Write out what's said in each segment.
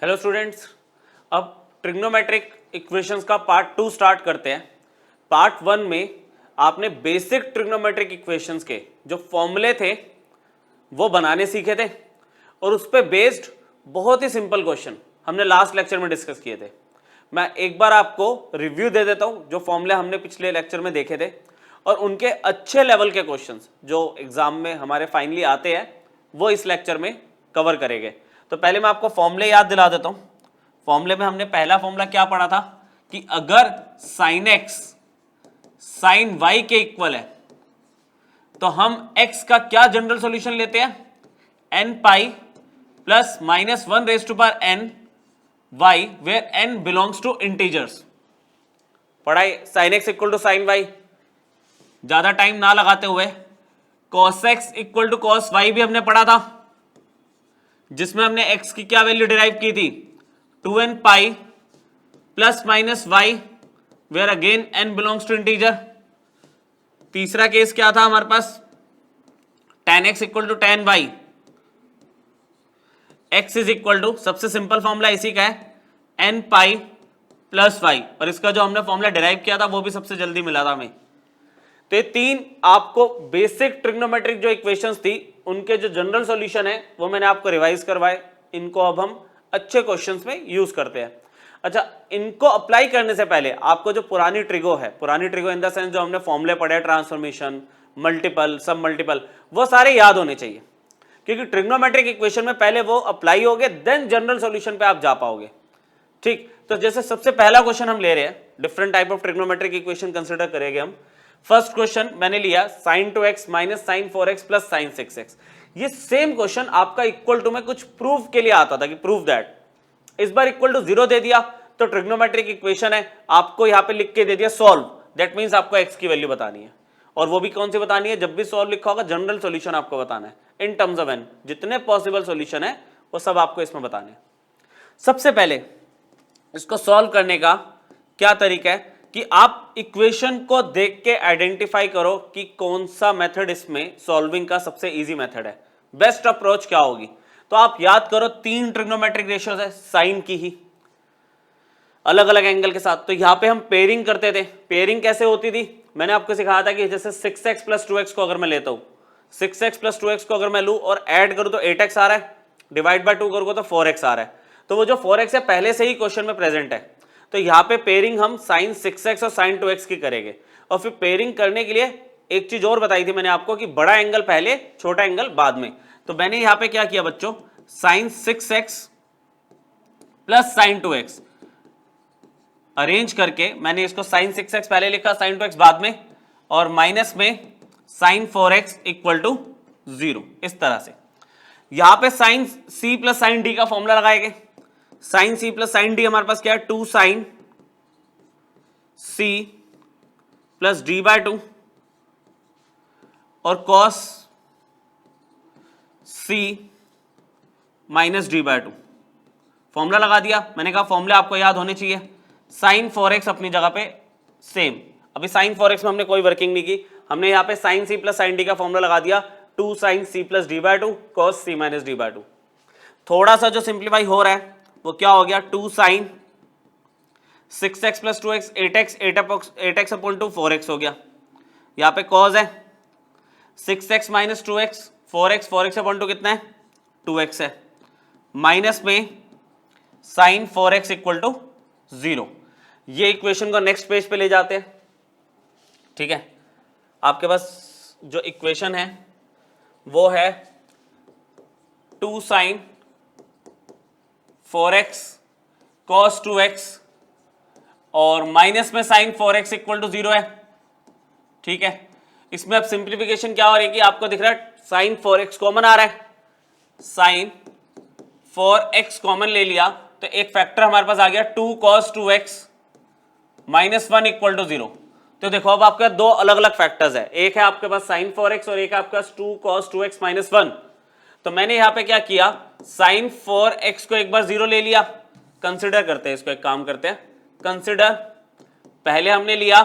Hello students, अब trigonometric equations का part 2 start करते हैं। पार्ट 1 में आपने बेसिक ट्रिग्नोमेट्रिक इक्वेशंस के जो फॉर्मूले थे वो बनाने सीखे थे और उस पर बेस्ड बहुत ही सिंपल क्वेश्चन हमने लास्ट लेक्चर में डिस्कस किए थे। मैं एक बार आपको रिव्यू दे देता हूं जो फॉर्मूले हमने पिछले लेक्चर में देखे थे और उनके अच्छे लेवल के क्वेश्चंस जो एग्जाम में हमारे फाइनली आते हैं वो इस लेक्चर में कवर करेंगे। तो पहले मैं आपको फॉर्मूले याद दिला देता हूं। फॉर्मूले में हमने पहला फॉर्मूला क्या पढ़ा था कि अगर साइन एक्स साइन वाई के इक्वल है तो हम x का क्या जनरल सॉल्यूशन लेते हैं n pi plus minus 1 raise to power n y where n belongs to integers. पढ़ाई sine x equal to sine Y, ज्यादा टाइम ना लगाते हुए cos x equal to cos y भी हमने पढ़ा था जिसमें हमने x की क्या वैल्यू डिराइव की थी 2n pi plus minus Y where again n belongs to integer. तीसरा केस क्या था हमारे पास tan x equal to tan y, x is equal to सबसे सिंपल फॉर्मूला इसी का है n पाई प्लस वाई और इसका जो हमने फॉर्मूला डिराइव किया था वो भी सबसे जल्दी मिला था हमें। तो ये तीन आपको बेसिक ट्रिग्नोमेट्रिक जो इक्वेशंस थी उनके जो जनरल सॉल्यूशन है वो मैंने आपको रिवाइज करवाए। इनको अब हम अच्छे क्वेश्चंस में यूज करते हैं। अच्छा, इनको अप्लाई करने से पहले आपको जो पुरानी ट्रिगो है, पुरानी ट्रिगो इन द सेंस जो हमने फॉर्मूले पढ़े ट्रांसफॉर्मेशन, मल्टीपल, सब मल्टीपल, वो सारे याद होने चाहिए क्योंकि ट्रिग्नोमेट्रिक इक्वेशन में पहले वो अप्लाई होगे देन जनरल सॉल्यूशन पे आप जा पाओगे। ठीक, तो जैसे सबसे पहला क्वेश्चन हम ले रहे हैं, different type of trigonometric equation consider करेंगे हम। फर्स्ट क्वेश्चन मैंने लिया sin 2x minus sin 4x plus sin 6x। ये सेम क्वेश्चन आपका इक्वल टू में कुछ प्रूफ के लिए आता था कि प्रूफ दैट, इस बार इक्वल टू 0 दे दिया तो ट्रिग्नोमेट्रिक इक्वेशन है, आपको यहां पे लिख के दे दिया सॉल्व, दैट मींस आपको x की वैल्यू बतानी है। और वो भी कौन सी बतानी है, जब भी सॉल्व लिखा होगा जनरल सॉल्यूशन आपको बताना है इन टर्म्स ऑफ n, जितने पॉसिबल सॉल्यूशन है वो सब आपको इसमें बताने हैं। सबसे पहले इसको सॉल्व करने का क्या तरीका है कि आप इक्वेशन को देख के आइडेंटिफाई करो कि कौन सा मेथड इसमें सॉल्विंग का सबसे इजी मेथड है, बेस्ट अप्रोच क्या होगी। तो आप याद करो तीन ट्रिग्नोमेट्रिक रेशियोज है साइन की ही अलग अलग एंगल के साथ। तो यहां पे हम पेयरिंग करते थे। पेयरिंग कैसे होती थी मैंने आपको सिखाया था कि जैसे 6x प्लस 2x को अगर मैं लेता हूं, 6x प्लस 2x को अगर मैं लूं और ऐड करूं तो 8x आ रहा है, डिवाइड बाय 2 करूंगा तो 4x आ रहा है। तो वो जो 4x है पहले से ही क्वेश्चन में प्रेजेंट है, तो यहाँ पे पेयरिंग हम sin 6x और sin 2x की करेंगे। और फिर पेयरिंग करने के लिए एक चीज और बताई थी मैंने आपको कि बड़ा एंगल पहले छोटा एंगल बाद में। तो मैंने यहाँ पे क्या किया बच्चों, sin 6x plus sin 2x arrange करके मैंने इसको sin 6x पहले लिखा sin 2x बाद में और माइनस में sin 4x इक्वल टू 0। इस तरह से यहां पे sin c प्लस sin d का फॉर्मूला लगाएंगे। Sine C plus sine D हमारे पास क्या है 2 sine C plus D by 2 और cos C minus D by 2। Formula लगा दिया। मैंने कहा फॉर्मूला आपको याद होने चाहिए। साइन 4x अपनी जगह पे सेम, अभी साइन 4x में हमने कोई वर्किंग नहीं की, हमने यहाँ पे sine C plus sine D का फॉर्मूला लगा दिया 2 sine C plus D by 2 cos C minus D by 2। थोड़ा सा जो सिंप्लीफाई हो रहा है वो क्या हो गया 2 sign 6x plus 2x 8x 8x upon 2 4x हो गया। यहाँ पे कॉज है 6x minus 2x 4x upon 2 कितना है 2x है, माइनस में साइन 4x इक्वल टू 0। ये इक्वेशन को नेक्स्ट पेज पे ले जाते हैं। ठीक है, आपके पास जो इक्वेशन है वो है 2 साइन 4x cos 2x और माइनस में sin 4x इक्वल टू 0 है। ठीक है, इसमें अब सिंप्लीफिकेशन क्या हो रही है कि आपको दिख रहा है sin 4x कॉमन आ रहा है, sin 4x कॉमन ले लिया तो एक फैक्टर हमारे पास आ गया 2 cos 2x minus 1 equal to 0। तो देखो अब आपके दो अलग अलग फैक्टर्स है, एक है आपके पास sin 4x और एक है आपके पास 2 cos 2x माइनस 1। तो मैंने यहां पे क्या किया sin 4x को एक बार 0 ले लिया। कंसिडर करते हैं इसको, एक काम करते हैं कंसिडर, पहले हमने लिया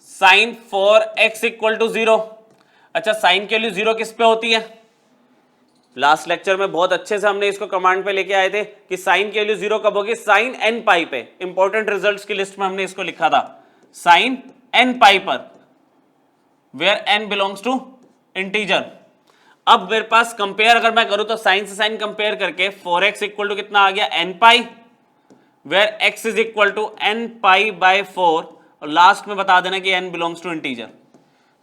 sin 4x इक्वल टू 0। अच्छा, साइन की वैल्यू 0 किस पे होती है लास्ट लेक्चर में बहुत अच्छे से हमने इसको कमांड पे लेके आए थे कि साइन की वैल्यू 0 कब होगी, साइन n पाई पे। इंपॉर्टेंट रिजल्ट्स की लिस्ट में हमने इसको लिखा था साइन n पाई पर, where n belongs to integer. अब मेरे पास कंपेयर अगर मैं करूं तो साइन से साइन कंपेयर करके 4x इक्वल टू कितना आ गया, n pi, where x is equal to n pi by 4, और लास्ट में बता देना कि n बिलोंग्स टू इंटीजर।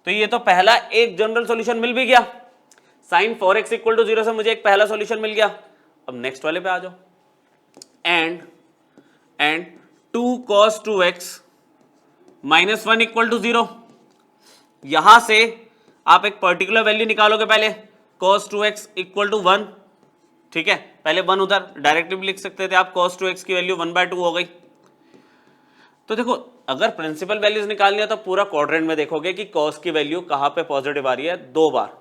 तो ये तो पहला एक जनरल सॉल्यूशन मिल भी गया, साइन 4x इक्वल टू 0 से मुझे एक पहला सॉल्यूशन मिल गया। अब नेक्स्ट वाले पे आ जाओ, and 2 cos 2x minus 1 equal to 0। यहां से आप एक पर्टिकुलर वैल्यू निकालोगे पहले, cos 2x इक्वल टू 1, ठीक है, पहले 1 उधर डायरेक्टली भी लिख सकते थे आप, cos 2x की वैल्यू 1/2 हो गई। तो देखो अगर प्रिंसिपल वैल्यूज निकालनी है तो पूरा क्वाड्रेंट में देखोगे कि cos की वैल्यू कहां पे पॉजिटिव आ रही है, 2 बार।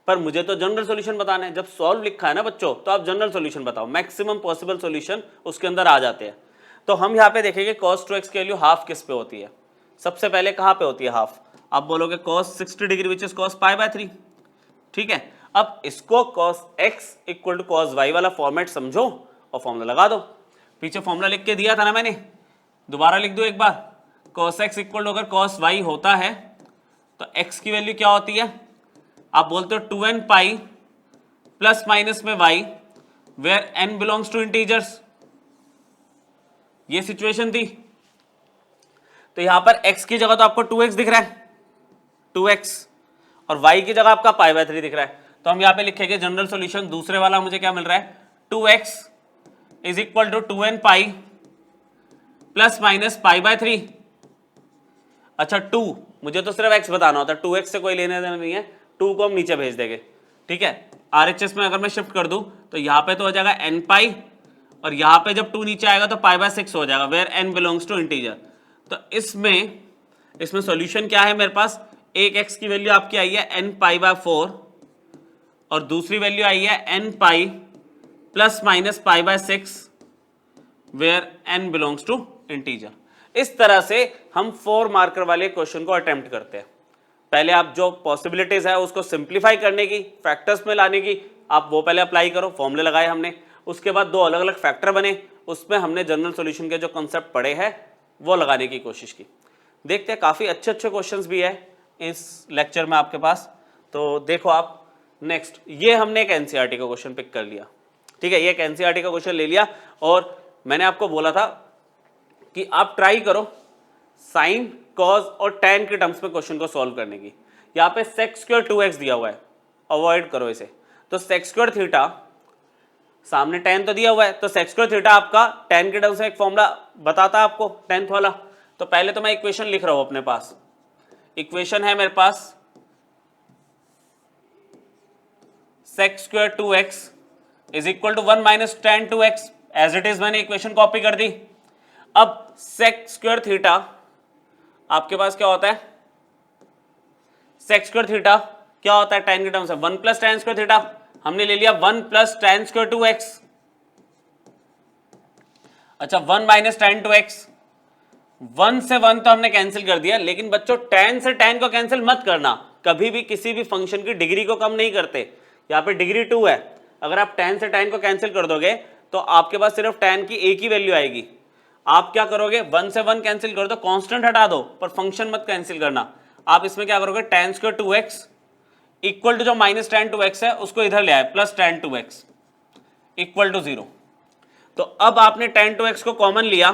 पर मुझे तो जनरल सॉल्यूशन बताना है, जब सॉल्व लिखा है ना बच्चों तो आप जनरल सॉल्यूशन बताओ, मैक्सिमम पॉसिबल सॉल्यूशन उसके अंदर आ जाते हैं। तो हम यहाँ पे देखेंगे cos 2x की वैल्यू हाफ किस पे होती है, सबसे पहले कहाँ पे होती है हाफ, आप बोलोगे cos 60 degree which is cos π/3, ठीक है। अब इसको cos x equal to cos y वाला फॉर्मेट समझो और फॉर्मूला लगा दो। पीछे फॉर्मूला लिख के दिया था ना मैंने, दोबारा लिख दो एक बार, cos x इक्वल टू अगर cos y होता है तो x की वैल्यू क्या होती है, आप बोलते हो 2n पाई प्लस माइनस में y, where n belongs to integers. ये सिचुएशन थी। तो यहां पर x की जगह तो आपको 2x दिख रहा है, 2x, और y की जगह आपका π/3 दिख रहा है। तो हम यहां पे लिखेंगे जनरल सॉल्यूशन, दूसरे वाला मुझे क्या मिल रहा है, 2x is equal to 2n pi plus minus π/3। अच्छा 2, मुझे तो सिर्फ x बताना होता है, 2x से कोई लेने देना नहीं है, 2 को हम नीचे भेज देंगे, ठीक है। RHS में अगर मैं शिफ्ट कर दूं तो यहाँ पे तो हो जाएगा n पाई, और यहाँ पे जब 2 नीचे आएगा तो π/6 हो जाएगा, where n belongs to integer. तो इसमें सॉल्यूशन क्या है मेरे पास, एक x की वैल्यू आपकी आई है n π/4 और दूसरी वैल्यू आई है n pi plus minus π/6, where n belongs to integer. इस तरह से हम 4 मार्कर वाले क्वेश्चन को अटेम्प्ट करते हैं। पहले आप जो पॉसिबिलिटीज है उसको सिंप्लीफाई करने की, फैक्टर्स में लाने की, आप वो पहले अप्लाई करो, फॉर्मूले लगाए हमने, उसके बाद 2 अलग अलग फैक्टर बने, उसमें हमने जनरल सॉल्यूशन के जो कॉन्सेप्ट पढ़े हैं वो लगाने की कोशिश की। देखते हैं, काफ़ी अच्छे अच्छे क्वेश्चंस भी है इस लेक्चर में आपके पास। तो देखो आप नेक्स्ट, ये हमने एक एनसीईआरटी का क्वेश्चन पिक कर लिया, ठीक है, ये एक एनसीईआरटी का क्वेश्चन ले लिया, और मैंने आपको बोला था कि आप ट्राई करो साइन, कॉज और tan के टर्म्स में क्वेश्चन को सॉल्व करने की। यहाँ पे sec² 2x दिया हुआ है, अवॉइड करो इसे। तो sec² थीटा, सामने tan तो दिया हुआ है, तो sec² थीटा आपका tan के टर्म्स में एक फॉर्मूला बताता है आपको, 10th वाला। तो पहले तो मैं इक्वेशन लिख रहा हूं अपने पास, इक्वेशन है मेरे पास sec² 2x is equal to 1 minus tan 2x, as it is मैंने इक्वेशन कॉपी कर दी। अब sec² थीटा आपके पास क्या होता है, sec² थीटा क्या होता है tan के टर्म्स में, 1 प्लस tan² थीटा, हमने ले लिया 1 प्लस tan² 2x। अच्छा 1 माइनस tan 2x, 1 से 1 तो हमने कैंसिल कर दिया, लेकिन बच्चों tan से tan को कैंसिल मत करना, कभी भी किसी भी फंक्शन की डिग्री को कम नहीं करते। यहाँ पे डिग्री 2 है, अगर आप tan से tan को कैंसिल कर दोगे तो आपके पास सिर्फ tan की एक ही वैल्यू आएगी। आप क्या करोगे, 1 से 1 कैंसिल कर दो, कांस्टेंट हटा दो, पर फंक्शन मत कैंसिल करना। आप इसमें क्या करोगे, tan² 2x इक्वल टू जो माइनस tan 2x है उसको इधर ले आए, plus tan 2x equal to 0। तो अब आपने tan 2x को कॉमन लिया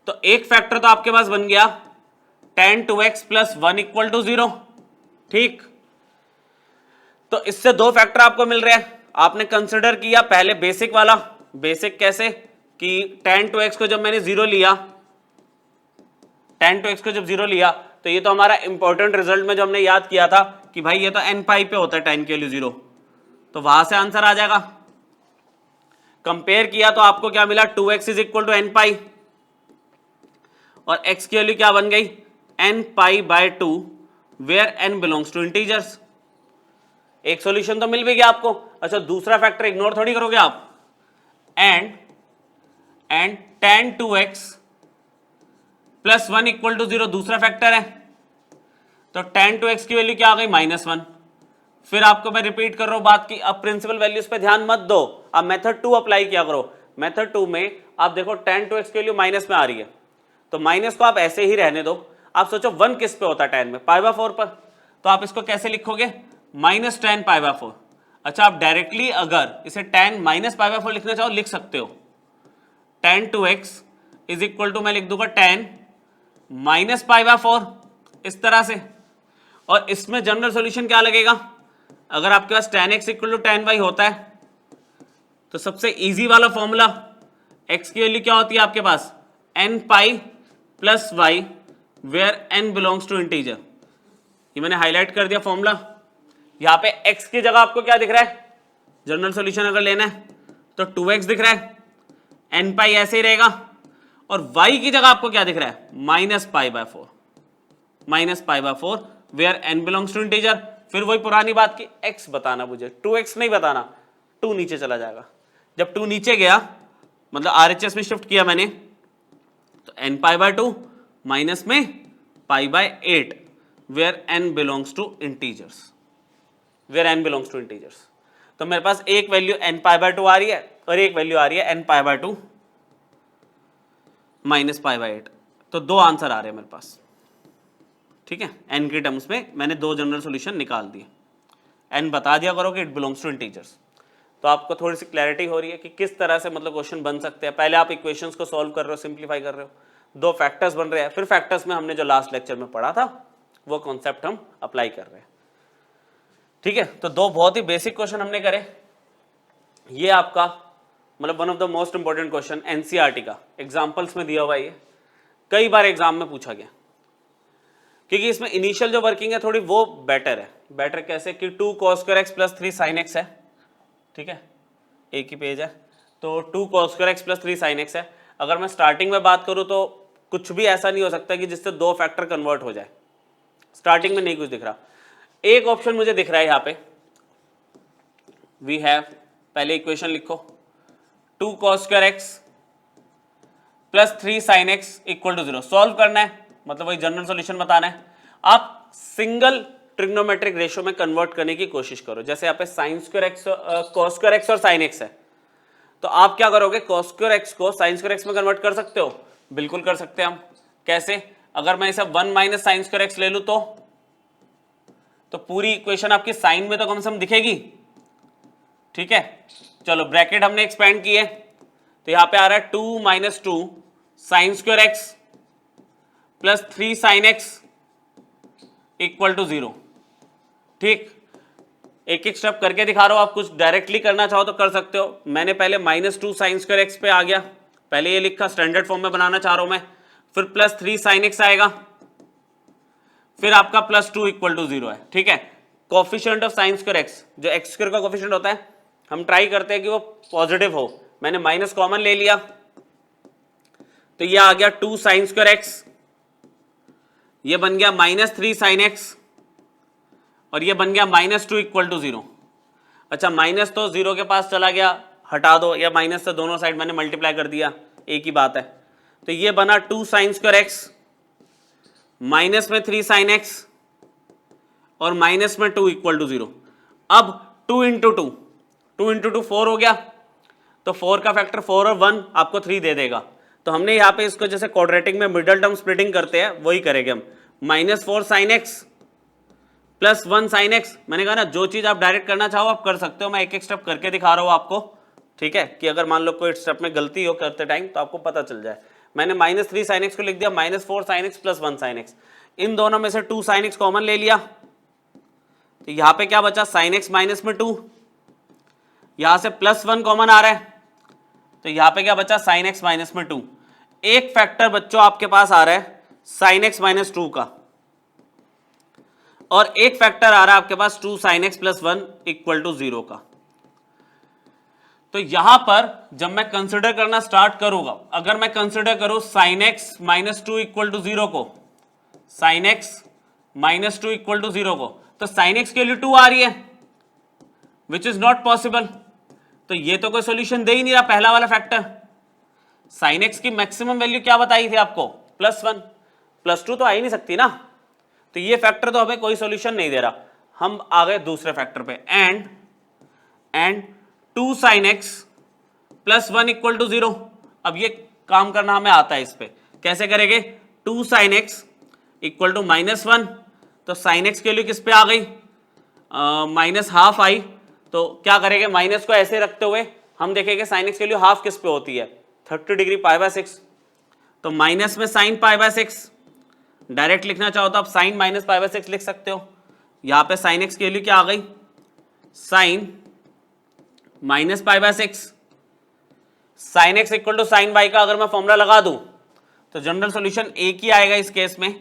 तो एक फैक्टर तो आपके पास बन गया tan 2x plus 1 equal to 0, ठीक। तो इससे 2 फैक्टर आपको मिल रहे हैं। आपने कंसिडर किया पहले बेसिक वाला, बेसिक कैसे कि tan 2x को जब मैंने 0 लिया, tan 2x को जब 0 लिया तो ये तो हमारा इंपॉर्टेंट रिजल्ट में जो हमने याद किया था कि भाई ये तो n पाई पे होता है tan की वैल्यू 0, तो वहां से आंसर आ जाएगा। कंपेयर किया तो आपको क्या मिला, 2x is equal to n pi, और x की वैल्यू क्या बन गई, n pi by 2, where n belongs to integers. एक सॉल्यूशन तो मिल भी गया आपको। अच्छा दूसरा फैक्टर इग्नोर थोड़ी करोगे आप, and tan 2x plus 1 equal to 0 दूसरा फैक्टर है, तो tan 2x की वैल्यू क्या आ गई, -1, फिर आपको मैं रिपीट कर रहा हूं बात की, अब प्रिंसिपल वैल्यूज पे ध्यान मत दो, अब मेथड 2 अप्लाई किया करो। मेथड 2 में आप देखो tan 2x की वैल्यू माइनस में आ रही है, तो माइनस को आप ऐसे ही रहने दो। आप सोचो 1 किस पे होता है tan में, π/4 पर, तो आप इसको कैसे लिखोगे, माइनस tan π/4। अच्छा, आप डायरेक्टली अगर इसे tan माइनस π/4 लिखना चाहो लिख सकते हो, tan 2x is equal to मैं लिख दूंगा tan माइनस π/4 इस तरह से। और इसमें जनरल सॉल्यूशन क्या लगेगा, अगर आपके पास tan x equal to tan y होता है तो सबसे इजी वाला फॉर्मूला, x की वैल्यू क्या होती है आपके पास, n pi plus Y where n belongs to integer. ये मैंने हाईलाइट कर दिया फॉर्मूला। यहां पे x की जगह आपको क्या दिख रहा है, जनरल सॉल्यूशन अगर लेना है तो 2x दिख रहा है, n पाई ऐसे ही रहेगा, और y की जगह आपको क्या दिख रहा है, -π/4, -π/4 where n belongs to integer. फिर वही पुरानी बात की, x बताना मुझे, 2x नहीं बताना, 2 नीचे चला जाएगा। जब 2 नीचे गया मतलब RHS में शिफ्ट किया मैंने, तो n π/2 माइनस में π/8 where n belongs to integers, where n belongs to integers. तो मेरे पास एक वैल्यू n π/2 आ रही है और एक वैल्यू आ रही है n π/2 माइनस π/8। तो दो आंसर आ रहे हैं मेरे पास, ठीक है। n के टर्म्स में मैंने दो जनरल सॉल्यूशन निकाल दिए, n बता दिया करो कि इट बिलोंग्स टू इंटीजर्स। तो आपको थोड़ी सी क्लैरिटी हो रही है कि किस तरह से मतलब क्वेश्चन बन सकते हैं। पहले आप इक्वेशंस को सॉल्व कर रहे हो, सिंप्लीफाई कर रहे हो, दो फैक्टर्स बन रहे हैं, फिर फैक्टर्स में हमने जो लास्ट लेक्चर में पढ़ा था वो कॉन्सेप्ट हम अप्लाई कर रहे हैं, ठीक है। तो दो बहुत ही बेसिक क्वेश्चन हमने करे। ये आपका मतलब one of the most important question NCERT का, एग्जाम्पल्स में दिया हुआ है, ये कई बार एग्जाम में पूछा गया, क्योंकि इसमें इनिशियल जो वर्किंग है थोड़ी वो बेटर है। बेटर कैसे कि 2 cos² x plus 3 sin x है, ठीक है, एक ही पेज है, तो 2 cos² x plus 3 sin x है। अगर मैं स्टार्टिंग में बात करूं तो कुछ भी ऐसा नहीं हो सकता कि जिससे दो फैक्टर कन्वर्ट हो जाए, स्टार्टिंग में नहीं कुछ दिख रहा। एक ऑप्शन मुझे दिख रहा है यहाँ पे, वी हैव, पहले इक्वेशन लिखो, 2 cos² x plus 3 sin x equal to 0। Solve करना है, मतलब वही जनरल सॉल्यूशन बताना है। आप सिंगल ट्रिग्नोमेट्रिक रेशियो में कन्वर्ट करने की कोशिश करो। जैसे यहाँ पे sin² x, cos² x और sin x है, तो आप क्या करोगे, cos² x को sin² x में कन्वर्ट कर सकते हो, बिल्कुल कर सकते हैं हम। कैसे, अगर मैं इसे 1 माइनस sin² x ले लूं तो पूरी इक्वेशन आपकी साइन में तो कम से कम दिखेगी, ठीक है। चलो ब्रैकेट हमने एक्सपेंड किए, तो यहां पे आ रहा है 2 minus 2 sin² x plus 3 sin x equal to 0, ठीक। एक एक स्टेप करके दिखा रहा हूं, आप कुछ डायरेक्टली करना चाहो तो कर सकते हो। मैंने पहले -2 sin² x पे आ गया, पहले ये लिखा, स्टैंडर्ड फॉर्म में बनाना चाह रहा हूं मैं, फिर प्लस 3 sin x आएगा, फिर आपका +2 इक्वल टू 0 है, ठीक है। कोफिशिएंट ऑफ sin² x, जो x² का कोफिशिएंट होता है, हम ट्राई करते हैं कि वो पॉजिटिव हो। मैंने माइनस कॉमन ले लिया, तो ये आ गया 2 sin² x, ये बन गया -3 sin x, और ये बन गया -2 इक्वल टू 0। अच्छा, माइनस तो 0 के पास चला गया, हटा दो, या माइनस से दोनों साइड मैंने मल्टीप्लाई कर दिया, एक ही बात है। तो ये बना 2 sin² x माइनस में 3 sin x और माइनस में 2 इक्वल टू 0। अब 2 इंटू 2 4 हो गया, तो 4 का फैक्टर 4 और 1 आपको 3 दे देगा। तो हमने यहाँ पे इसको जैसे क्वाड्रेटिक में मिडल टर्म स्प्लिटिंग करते हैं वही करेंगे हम, -4 sin x plus 1 sin x। मैंने कहा ना, जो चीज आप डायरेक्ट करना चाहो आप कर सकते हो, मैं एक एक स्टेप करके दिखा रहा हूँ आपको, ठीक है, कि अगर मान लो कोई स्टेप में गलती हो करते टाइम तो आपको पता चल जाए। मैंने -3 sin x को लिख दिया -4 sin x plus 1 sin x, इन दोनों में से 2 sin x कॉमन ले लिया, तो यहां पे क्या बचा, sin x माइनस में 2, यहां से +1 कॉमन आ रहा है, तो यहां पे क्या बचा, sin x माइनस में 2। एक फैक्टर बच्चों आपके पास आ रहा है sin x माइनस 2 का, और एक फैक्टर आ रहा है आपके पास 2 sin x plus 1 equal to 0 का। तो यहां पर जब मैं कंसिडर करना स्टार्ट करूंगा, अगर मैं कंसिडर करूं sin x minus 2 equal to 0 को, sin x minus 2 equal to 0 को, तो sin x के लिए 2 आ रही है, विच इज नॉट पॉसिबल। तो ये तो कोई सोल्यूशन दे ही नहीं रहा पहला वाला फैक्टर। sin x की मैक्सिमम वैल्यू क्या बताई थी आपको, +1, +2 तो आ ही नहीं सकती ना, तो ये फैक्टर तो हमें कोई सोल्यूशन नहीं दे रहा। हम आ गए दूसरे फैक्टर पे, and 2 sin x plus 1 equal to 0। अब ये काम करना हमें आता है, इस पे कैसे करेंगे? 2 sin x इक्वल टू -1, तो sin x की वैल्यू किस पे आ गई? -½ आई। तो क्या करेंगे? माइनस को ऐसे रखते हुए हम देखेंगे sin x की वैल्यू हाफ किस पे होती है? 30 डिग्री π/6। तो माइनस में sin π/6, डायरेक्ट लिखना चाहो तो आप sin -π/6 लिख सकते हो। यहां पे sin x की वैल्यू क्या आ गई? sin -π/6। sin x equal to sin y का अगर मैं फॉर्मूला लगा दूं तो जनरल सॉल्यूशन एक ही आएगा इस केस में,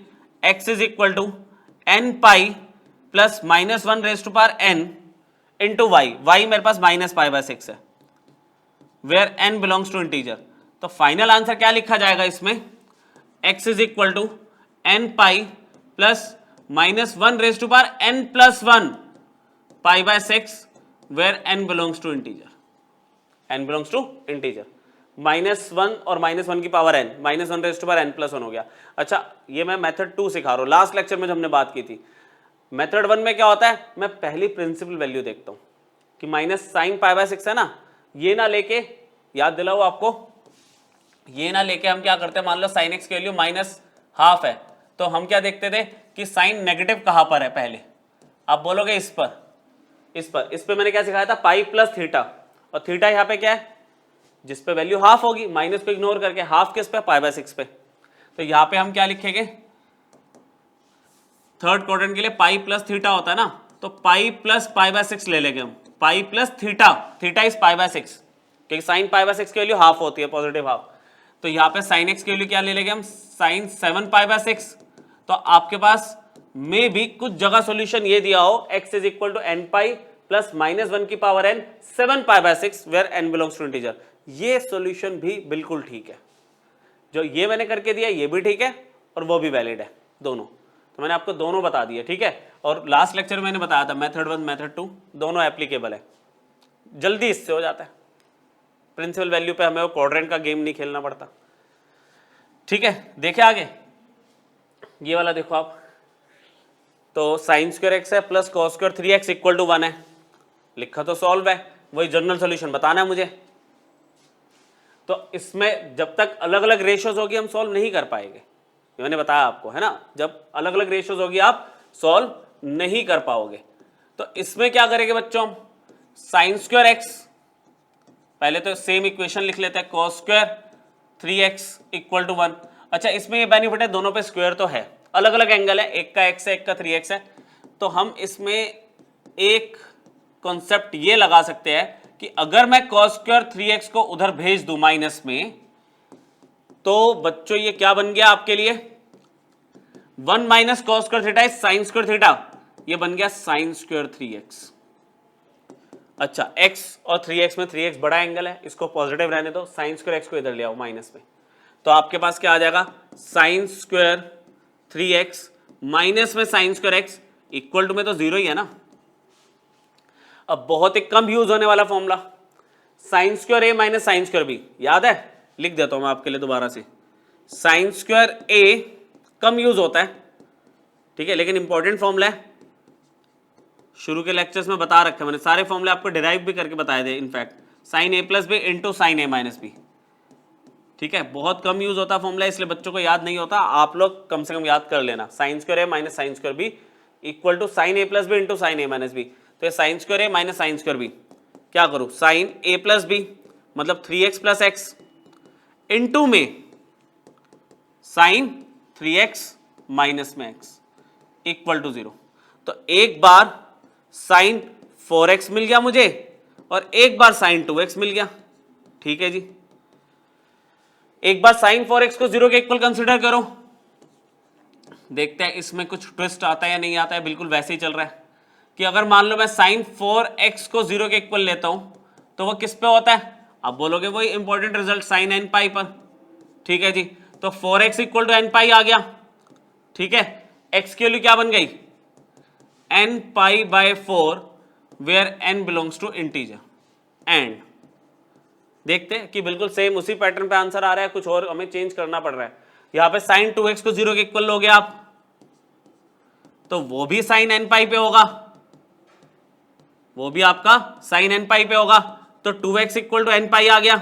x is equal to n pi plus -1 raise to power n into Y. Y मेरे पास -π/6 है, where n belongs to integer. तो फाइनल आंसर क्या लिखा जाएगा इसमें? x is equal to n pi plus -1 raise to power n plus 1 π/6, where n belongs to integer. n belongs to integer. -1 और -1 की पावर n, -1 raise to power n plus 1 हो गया। अच्छा, ये मैं मेथड 2 सिखा रहा हूँ, लास्ट लेक्चर में जो हमने बात की थी। मेथड 1 में क्या होता है? मैं पहली प्रिंसिपल वैल्यू देखता हूँ कि -sin π/6 है ना, ये ना लेके, याद दिलाओ आपको, ये ना लेके हम क्या करते हैं, मान लो sin x की वैल्यू -½ है, तो हम क्या देखते थे कि साइन नेगेटिव कहां पर है? पहले आप बोलोगे इस पर मैंने क्या सिखाया था? पाई प्लस थीटा, और थीटा यहाँ पे क्या है? जिस पे वैल्यू हाफ होगी, माइनस को इग्नोर करके हाफ किस पे? π/6 पे। तो यहाँ पे हम क्या लिखेंगे? थर्ड क्वाड्रेंट के लिए पाई प्लस थीटा होता है ना, तो पाई प्लस π/6 ले लेंगे हम, pi plus theta, theta is π/6, क्योंकि साइन π/6 की वैल्यू हाफ होती है, पॉजिटिव हाफ। तो यहाँ पे साइन x की वैल्यू क्या ले लेंगे हम? साइन 7 π/6। तो आपके पास में भी कुछ जगह सॉल्यूशन ये दिया हो, x is equal to n pi plus -1 की पावर n 7 π/6, where n belongs to integer. ये सॉल्यूशन भी बिल्कुल ठीक है, जो ये मैंने करके दिया ये भी ठीक है और वो भी वैलिड है, दोनों। तो मैंने आपको दोनों बता दिए, ठीक है। और लास्ट लेक्चर में मैंने बताया था मेथड 1 मेथड 2 दोनों एप्लीकेबल है, जल्दी इससे हो जाता है। प्रिंसिपल वैल्यू पे हमें वो क्वाड्रेंट का गेम नहीं खेलना पड़ता, ठीक है। देखे आगे, ये वाला देखो आप, तो साइन स्क्वायर x है plus cos square 3x equal to 1 है, लिखा तो सॉल्व है, वही जनरल सॉल्यूशन बताना है मुझे। तो इसमें जब तक अलग अलग रेशियोज होगी हम सॉल्व नहीं कर पाएंगे, मैंने बताया आपको, है ना। जब अलग अलग रेशियोज होगी आप सॉल्व नहीं कर पाओगे। तो इसमें क्या करेंगे बच्चों? साइन स्क्वायर x, पहले तो सेम इक्वेशन लिख लेते हैं, cos square 3x equal to 1। अच्छा, इसमें ये बेनिफिट है, दोनों पे स्क्वायर तो है, अलग अलग एंगल है, एक का x है एक का 3x है। तो हम इसमें एक कॉन्सेप्ट ये लगा सकते हैं कि अगर मैं cos स्क्वायर 3x को उधर भेज दूं माइनस में, तो बच्चों ये क्या बन गया आपके लिए? 1 minus cos square theta is sine square theta, ये बन गया साइन स्क्वायर 3x। अच्छा, x और 3x में 3x बड़ा एंगल है, इसको पॉजिटिव रहने दो, साइन स्क्वायर x को इधर ले आओ माइनस में, तो आपके पास क्या आ जाएगा? साइन स्क्वायर 3x माइनस में sine square x equal to में तो 0 ही है ना। अब बहुत ही कम यूज होने वाला formula, sign square a minus sine square b, याद है? लिख देता हूं मैं आपके लिए दोबारा से। Sign square a come use होता है, ठीक है, लेकिन इंपॉर्टेंट फॉर्मूला है, शुरू के लेक्चर्स में बता रखे मैंने, सारे फॉर्मूले आपको डिराइव भी करके बताए थे in fact. Sine a plus B into sine a minus B, ठीक है, बहुत कम यूज होता फॉर्मूला, इसलिए बच्चों को याद नहीं होता, आप लोग कम से कम याद कर लेना। Sine square a minus sine square B equal to sine a plus B into sine a minus B. तो ये sine square a minus sine square B, क्या करूं? साइन a प्लस बी मतलब 3x प्लस एक्स इंटू में sine 3x minus में x equal to 0। तो एक बार sign 4x मिल गया मुझे और एक बार साइन 2x मिल गया, ठीक है जी। एक बार साइन 4x को 0 के इक्वल कंसीडर करो, देखते हैं इसमें कुछ ट्विस्ट आता है या नहीं आता है। बिल्कुल वैसे ही चल रहा है कि अगर मान लो मैं साइन 4x को 0 के इक्वल लेता हूं तो वो किस पे होता है? आप बोलोगे वही important result sign n pi पर, ठीक है जी। तो 4x इक्वल टू n पाई आ गया, ठीक है। x की वैल्यू क्या बन गई? n pi by 4, where n belongs to integer. And देखते हैं कि बिल्कुल सेम उसी पैटर्न पे आंसर आ रहा है, कुछ और हमें चेंज करना पड़ रहा है। यहां पे साइन 2x को 0 के इक्वल लोगे आप तो वो भी साइन n पाई पे होगा, वो भी आपका साइन एन पाई पे होगा, तो 2x equal to N pi आ गया।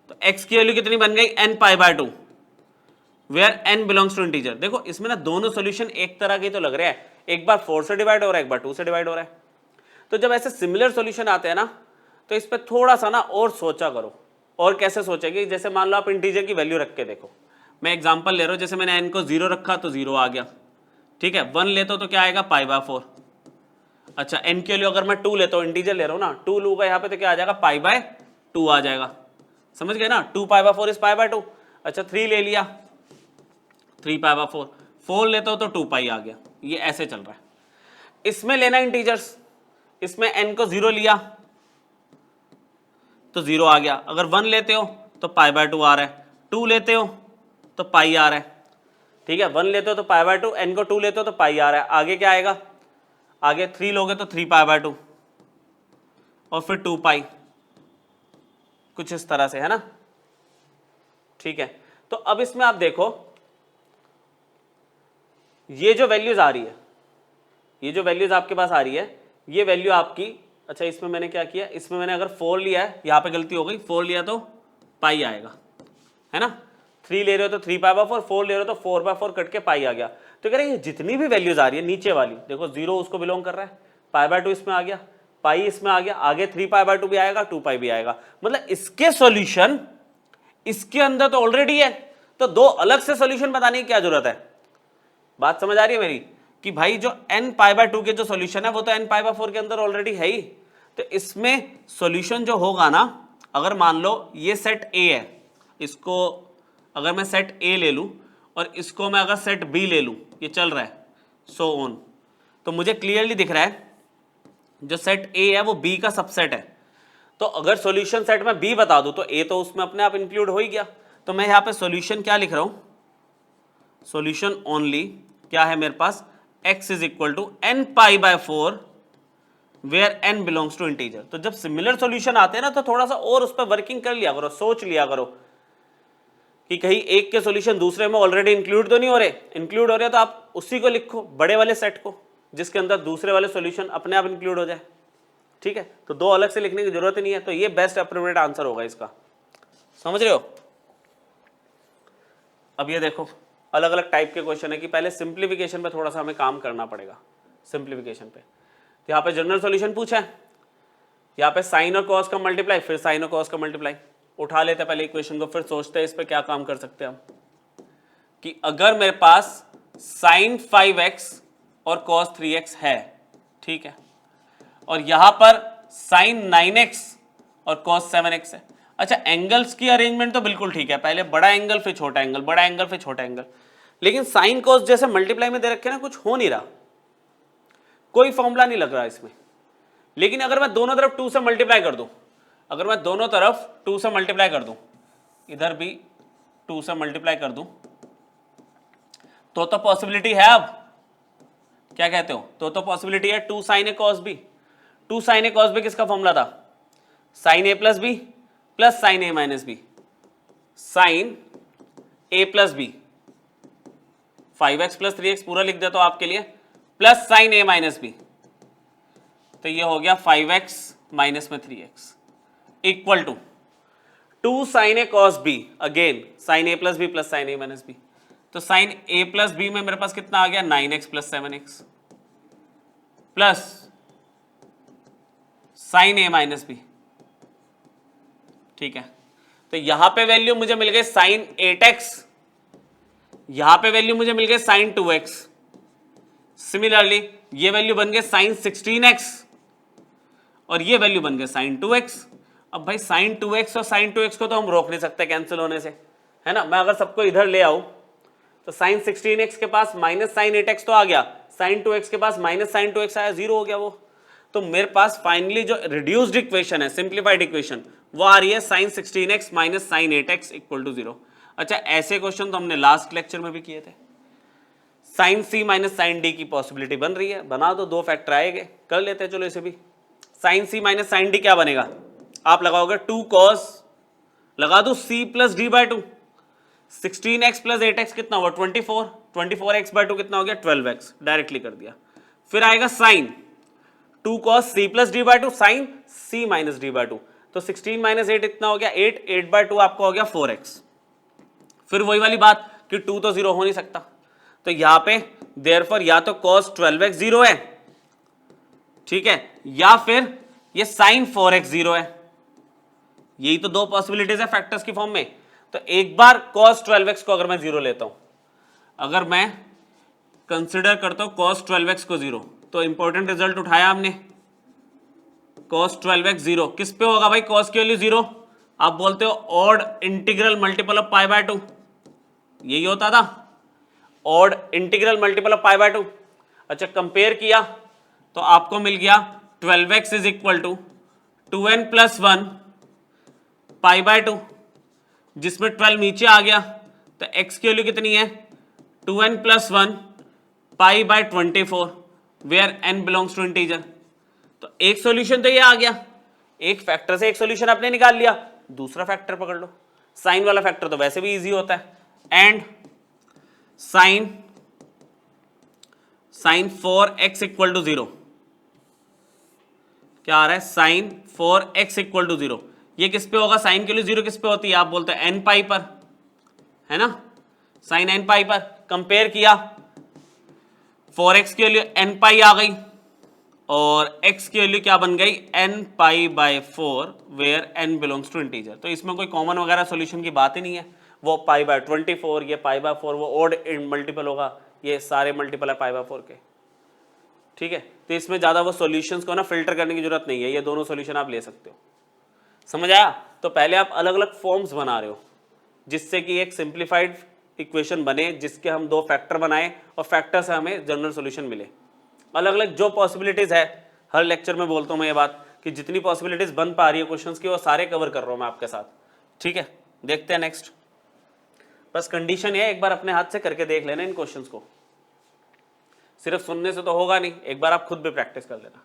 तो x की वैल्यू कितनी बन गई, एन pi by 2, where n belongs to integer. देखो इसमें ना दोनों सॉल्यूशन एक तरह के तो लग रहे हैं, एक बार 4 से डिवाइड हो रहा है, एक बार 2 से डिवाइड हो रहा है। तो जब ऐसे सिमिलर सॉल्यूशन आते हैं ना, तो इस पर थोड़ा सा ना और सोचा करो। और कैसे सोचेंगे, जैसे मान लो आप इंटीजर की वैल्यू रख के देखो। मैं एग्जांपल ले रहा हूं, जैसे मैंने n को 0 रखा तो 0 आ गया, ठीक है। 1 लेता हूं तो क्या आएगा, पाई बाय 4। अच्छा n के लिए अगर मैं 2 लेता हूं, इंटीजर ले रहा हूं ना, 2 लूंगा यहाँ पे तो क्या आ जाएगा, पाई बाय 2 आ जाएगा। समझ गए ना, 2 पाई बाय 4 इज पाई बाय 2। अच्छा 3 ले लिया, 3 पाई बाय 4, 4 लेता हूं तो 2 पाई आ गया। ये ऐसे चल रहा है। इसमें लेना इंटीजर्स, इसमें n को 0 लिया तो 0 आ गया। अगर 1 लेते हो तो पाई बाय 2 आ रहा है, 2 लेते हो तो पाई आ रहा है, ठीक है। 1 लेते हो तो पाई बाय 2, n को 2 लेते हो तो पाई आ रहा है। आगे क्या आएगा, आगे 3 लोगे तो 3 पाई बाय 2 और फिर 2 पाई, कुछ इस तरह से है ना, ठीक है। तो अब इसमें आप देखो, ये जो वैल्यूज आ रही है, ये जो वैल्यूज आपके पास आ रही है, ये वैल्यू आपकी, अच्छा इसमें मैंने क्या किया, इसमें मैंने अगर 4 लिया है, यहां पे गलती हो गई, 4 लिया तो पाई आएगा, है ना। 3 ले रहे हो तो 3 पाई बाय 4, 4 ले रहे हो तो 4 बाय 4 कट के पाई आ गया। तो कह रहे हैं ये जितनी भी वैल्यूज आ रही है नीचे वाली, देखो 0 उसको बिलोंग कर रहा है, पाई बाय 2 इसमें आ गया, पाई इसमें आ गया, आगे 3 पाई बाय 2 भी आएगा, 2 पाई भी आएगा। मतलब इसके सॉल्यूशन इसके अंदर तो ऑलरेडी है, तो दो अलग से सॉल्यूशन बताने की क्या जरूरत है। बात समझ आ रही है मेरी, कि भाई जो n पाई बाय 2 के जो सॉल्यूशन है वो तो n पाई बाय 4 के अंदर ऑलरेडी है ही। तो इसमें सॉल्यूशन जो होगा ना, अगर मान लो ये सेट A है, इसको अगर मैं सेट A ले लूं और इसको मैं अगर सेट B ले लूं, ये चल रहा है सो ऑन, तो मुझे क्लियरली दिख रहा है जो सेट A है वो B का सबसेट है। तो अगर सॉल्यूशन सेट में B बता दूं तो A तो उसमें अपने आप इंक्लूड हो ही गया। तो मैं यहां पे सॉल्यूशन क्या लिख रहा हूं, सॉल्यूशन ओनली क्या है मेरे पास, x is equal to n pi by 4 where n belongs to integer. तो जब सिमिलर सॉल्यूशन आते हैं ना, तो थोड़ा सा और उस पर वर्किंग कर लिया करो, सोच लिया करो कि कहीं एक के सॉल्यूशन दूसरे में ऑलरेडी इंक्लूड तो नहीं हो रहे। इंक्लूड हो रहे तो आप उसी को लिखो, बड़े वाले सेट को, जिसके अंदर दूसरे वाले सॉल्यूशन अपने आप इंक्लूड हो जाए, ठीक है। तो दो अलग से लिखने की जरूरत ही नहीं है। तो ये बेस्ट अप्रोप्रिएट आंसर होगा इसका, समझ रहे हो। अब ये देखो अलग अलग टाइप के क्वेश्चन है कि पहले सिंप्लीफिकेशन पे थोड़ा सा हमें काम करना पड़ेगा। सिंप्लीफिकेशन पे तो यहाँ पे जनरल सॉल्यूशन पूछा है, यहाँ पे साइन और कॉस का मल्टीप्लाई, फिर साइन और कॉस का मल्टीप्लाई। उठा लेते हैं पहले इक्वेशन को, फिर सोचते हैं इस पे क्या काम कर सकते हैं हम। कि अगर मेरे पास साइन 5x और कॉस 3x है, ठीक है, और यहां पर साइन 9x और कॉस 7x है। अच्छा एंगल्स की अरेंजमेंट तो बिल्कुल ठीक है, पहले बड़ा एंगल फिर छोटा एंगल, बड़ा एंगल फिर छोटा एंगल। लेकिन साइन कॉस जैसे मल्टीप्लाई में दे रखे ना, कुछ हो नहीं रहा, कोई फॉर्मूला नहीं लग रहा इसमें। लेकिन अगर मैं दोनों तरफ 2 से मल्टीप्लाई कर दूं, अगर मैं दोनों तरफ 2 से मल्टीप्लाई कर दूं, इधर भी 2 से मल्टीप्लाई कर दूं, तो पॉसिबिलिटी है। अब क्या कहते हो, तो पॉसिबिलिटी है 2 sine A cos B. 2 sine A cos B किसका फॉर्मूला था, sine A plus B plus sine A minus B, sine A plus B, 5x plus 3x पूरा लिख देता हूं आपके लिए, plus sine A minus B. तो ये हो गया 5x माइनस में 3x equal to 2 sine A cos B, again sine A plus B plus sine A minus B. तो साइन ए प्लस बी में मेरे पास कितना आ गया, 9x plus 7x plus sine A minus B, ठीक है। तो यहां पे वैल्यू मुझे मिल गई साइन 8x, यहां पे वैल्यू मुझे मिल गई साइन 2x। सिमिलरली ये वैल्यू बन गए साइन 16x और ये वैल्यू बन गए साइन 2x। अब भाई साइन 2x और साइन 2x को तो हम रोक नहीं सकते कैंसिल होने से, है ना। मैं अगर सबको इधर ले आऊं तो साइन 16x के पास माइनस साइन 8x तो आ गया, साइन 2x के पास माइनस साइन 2x आया, 0 हो गया वो। तो मेरे पास फाइनली जो रिड्यूस्ड इक्वेशन है, सिंप्लीफाइड इक्वेशन, वो आ रही है sine 16x minus sine 8x equal to 0। अच्छा ऐसे क्वेश्चन तो हमने लास्ट लेक्चर में भी किए थे। Sine c minus sine d की पॉसिबिलिटी बन रही है, बना दो, 2 फैक्टर आएंगे, कर लेते हैं। चलो इसे भी, sine c minus sine d क्या बनेगा, आप लगाओगे 2 cos, लगा दो c plus d by 2, 16x प्लस 8x कितना हुआ 24, 24x बाय 2 कितना हो गया 12x, डायरेक्टली कर दिया। फिर आएगा sine 2 cos c plus D by two sine c minus D by two. तो 16 माइनस 8 इतना हो गया 8, 8/2 आपका हो गया 4x। फिर वही वाली बात कि 2 तो 0 हो नहीं सकता, तो यहां पे देयरफॉर या तो cos 12x 0 है, ठीक है, या फिर ये sin 4x 0 है। यही तो दो पॉसिबिलिटीज है फैक्टर्स की फॉर्म में। तो एक बार cos 12x को अगर मैं 0 लेता हूं, अगर मैं कंसिडर करता हूं cos 12x को 0, तो इंपॉर्टेंट रिजल्ट उठाया हमने, cos 12x 0 किस पे होगा भाई, cos की वैल्यू 0, आप बोलते हो odd integral multiple of pi by 2, यही होता था odd integral multiple of pi by 2। अच्छा कंपेयर किया तो आपको मिल गया 12x is equal to 2n plus 1 pi by 2, जिसमें 12 नीचे आ गया तो x की वैल्यू कितनी है 2n plus 1 pi by 24 where n belongs to integer. तो एक सॉल्यूशन तो ये आ गया, एक फैक्टर से एक सॉल्यूशन आपने निकाल लिया, दूसरा फैक्टर पकड़ लो। साइन वाला फैक्टर तो वैसे भी इजी होता है, and sign 4x equal to 0, क्या आ रहा है साइन 4x इक्वल टू 0, ये किस पे होगा, साइन के लिए 0 किस पे होती है, आप बोलते हैं n पाई पर, है ना, साइन n पाई पर। कंपेयर किया 4x की वैल्यू n पाई आ गई और x की वैल्यू क्या बन गई n pi by 4 where n belongs to integer. तो इसमें कोई कॉमन वगैरह सॉल्यूशन की बात ही नहीं है, वो पाई बाय 24, ये पाई बाय 4, वो ऑड मल्टीपल होगा, ये सारे मल्टीपल है पाई बाय 4 के, ठीक है। तो इसमें ज्यादा वो सॉल्यूशंस को ना फिल्टर करने की जरूरत नहीं है, ये दोनों सॉल्यूशन आप ले सकते हो। समझ आया? तो पहले आप अलग अलग फॉर्म्स बना रहे हो जिससे कि एक सिंप्लीफाइड इक्वेशन बने, जिसके हम दो फैक्टर बनाए और फैक्टर से हमें जनरल सॉल्यूशन मिले। अलग अलग जो पॉसिबिलिटीज है, हर लेक्चर में बोलता हूं मैं ये बात कि जितनी पॉसिबिलिटीज बन पा रही है क्वेश्चंस की वो सारे कवर कर रहा हूं मैं आपके साथ, ठीक है। देखते हैं नेक्स्ट। बस कंडीशन है एक बार अपने हाथ से करके देख लेना इन क्वेश्चंस को, सिर्फ सुनने से तो होगा नहीं, एक बार आप खुद भी प्रैक्टिस कर लेना।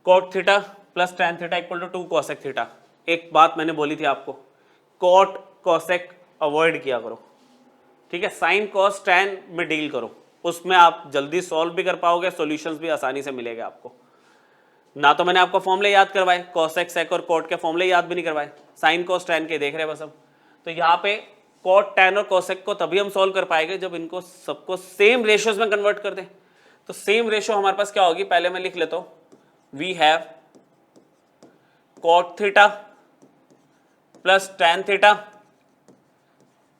Cot theta plus tan theta equal to 2 cosec theta. एक बात मैंने बोली थी आपको, कॉट कोसेक अवॉइड किया करो, ठीक है, साइन कॉस टैन में डील करो, उसमें आप जल्दी सॉल्व भी कर पाओगे, सॉल्यूशंस भी आसानी से मिलेंगे आपको। ना तो मैंने आपको फॉर्मूले याद करवाए, कोसेक सेक और कॉट के फॉर्मूले याद भी नहीं करवाए, साइन कॉस टैन के देख रहे हैं बस हम। तो यहाँ पे कॉट टैन और कोसेक को तभी हम सॉल्व कर पाएंगे जब इनको सबको सेम रेशियोज में कन्वर्ट कर दें। तो सेम रेशियो हमारे पास क्या होगी, पहले मैं लिख लेता हूं, we have cot theta plus tan theta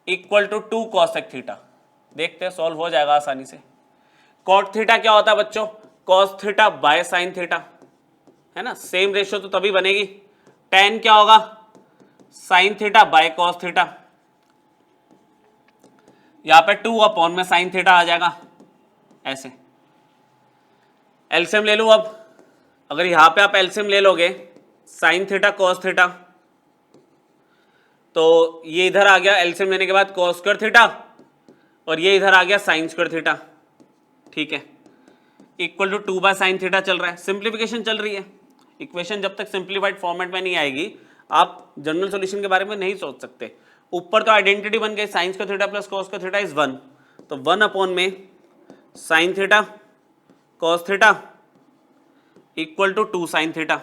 equal to 2 cosec theta. देखते हैं सॉल्व हो जाएगा आसानी से। कॉट थीटा क्या होता है बच्चों, cos theta by sine theta, है ना, सेम रेशियो तो तभी बनेगी। टैन क्या होगा, sine theta by cos theta, यहां पे 2 अपॉन में साइन थीटा आ जाएगा, ऐसे। एलसीएम ले लूं अब, अगर यहां पे आप एलसीएम ले लोगे साइन थीटा कॉस थीटा, तो ये इधर आ गया एलसीएम लेने के बाद कॉस स्क्वायर थीटा, और ये इधर आ गया साइन स्क्वायर थीटा, ठीक है, equal to 2 by sine theta चल रहा है। सिंप्लीफिकेशन चल रही है, इक्वेशन जब तक सिंप्लीफाइड फॉर्मेट में नहीं आएगी आप जनरल सॉल्यूशन के बारे में नहीं सोच सकते। ऊपर तो आइडेंटिटी बन गई, sine square theta plus cos square theta is 1, तो 1 अपॉन में sine theta cos theta equal to 2 sine theta.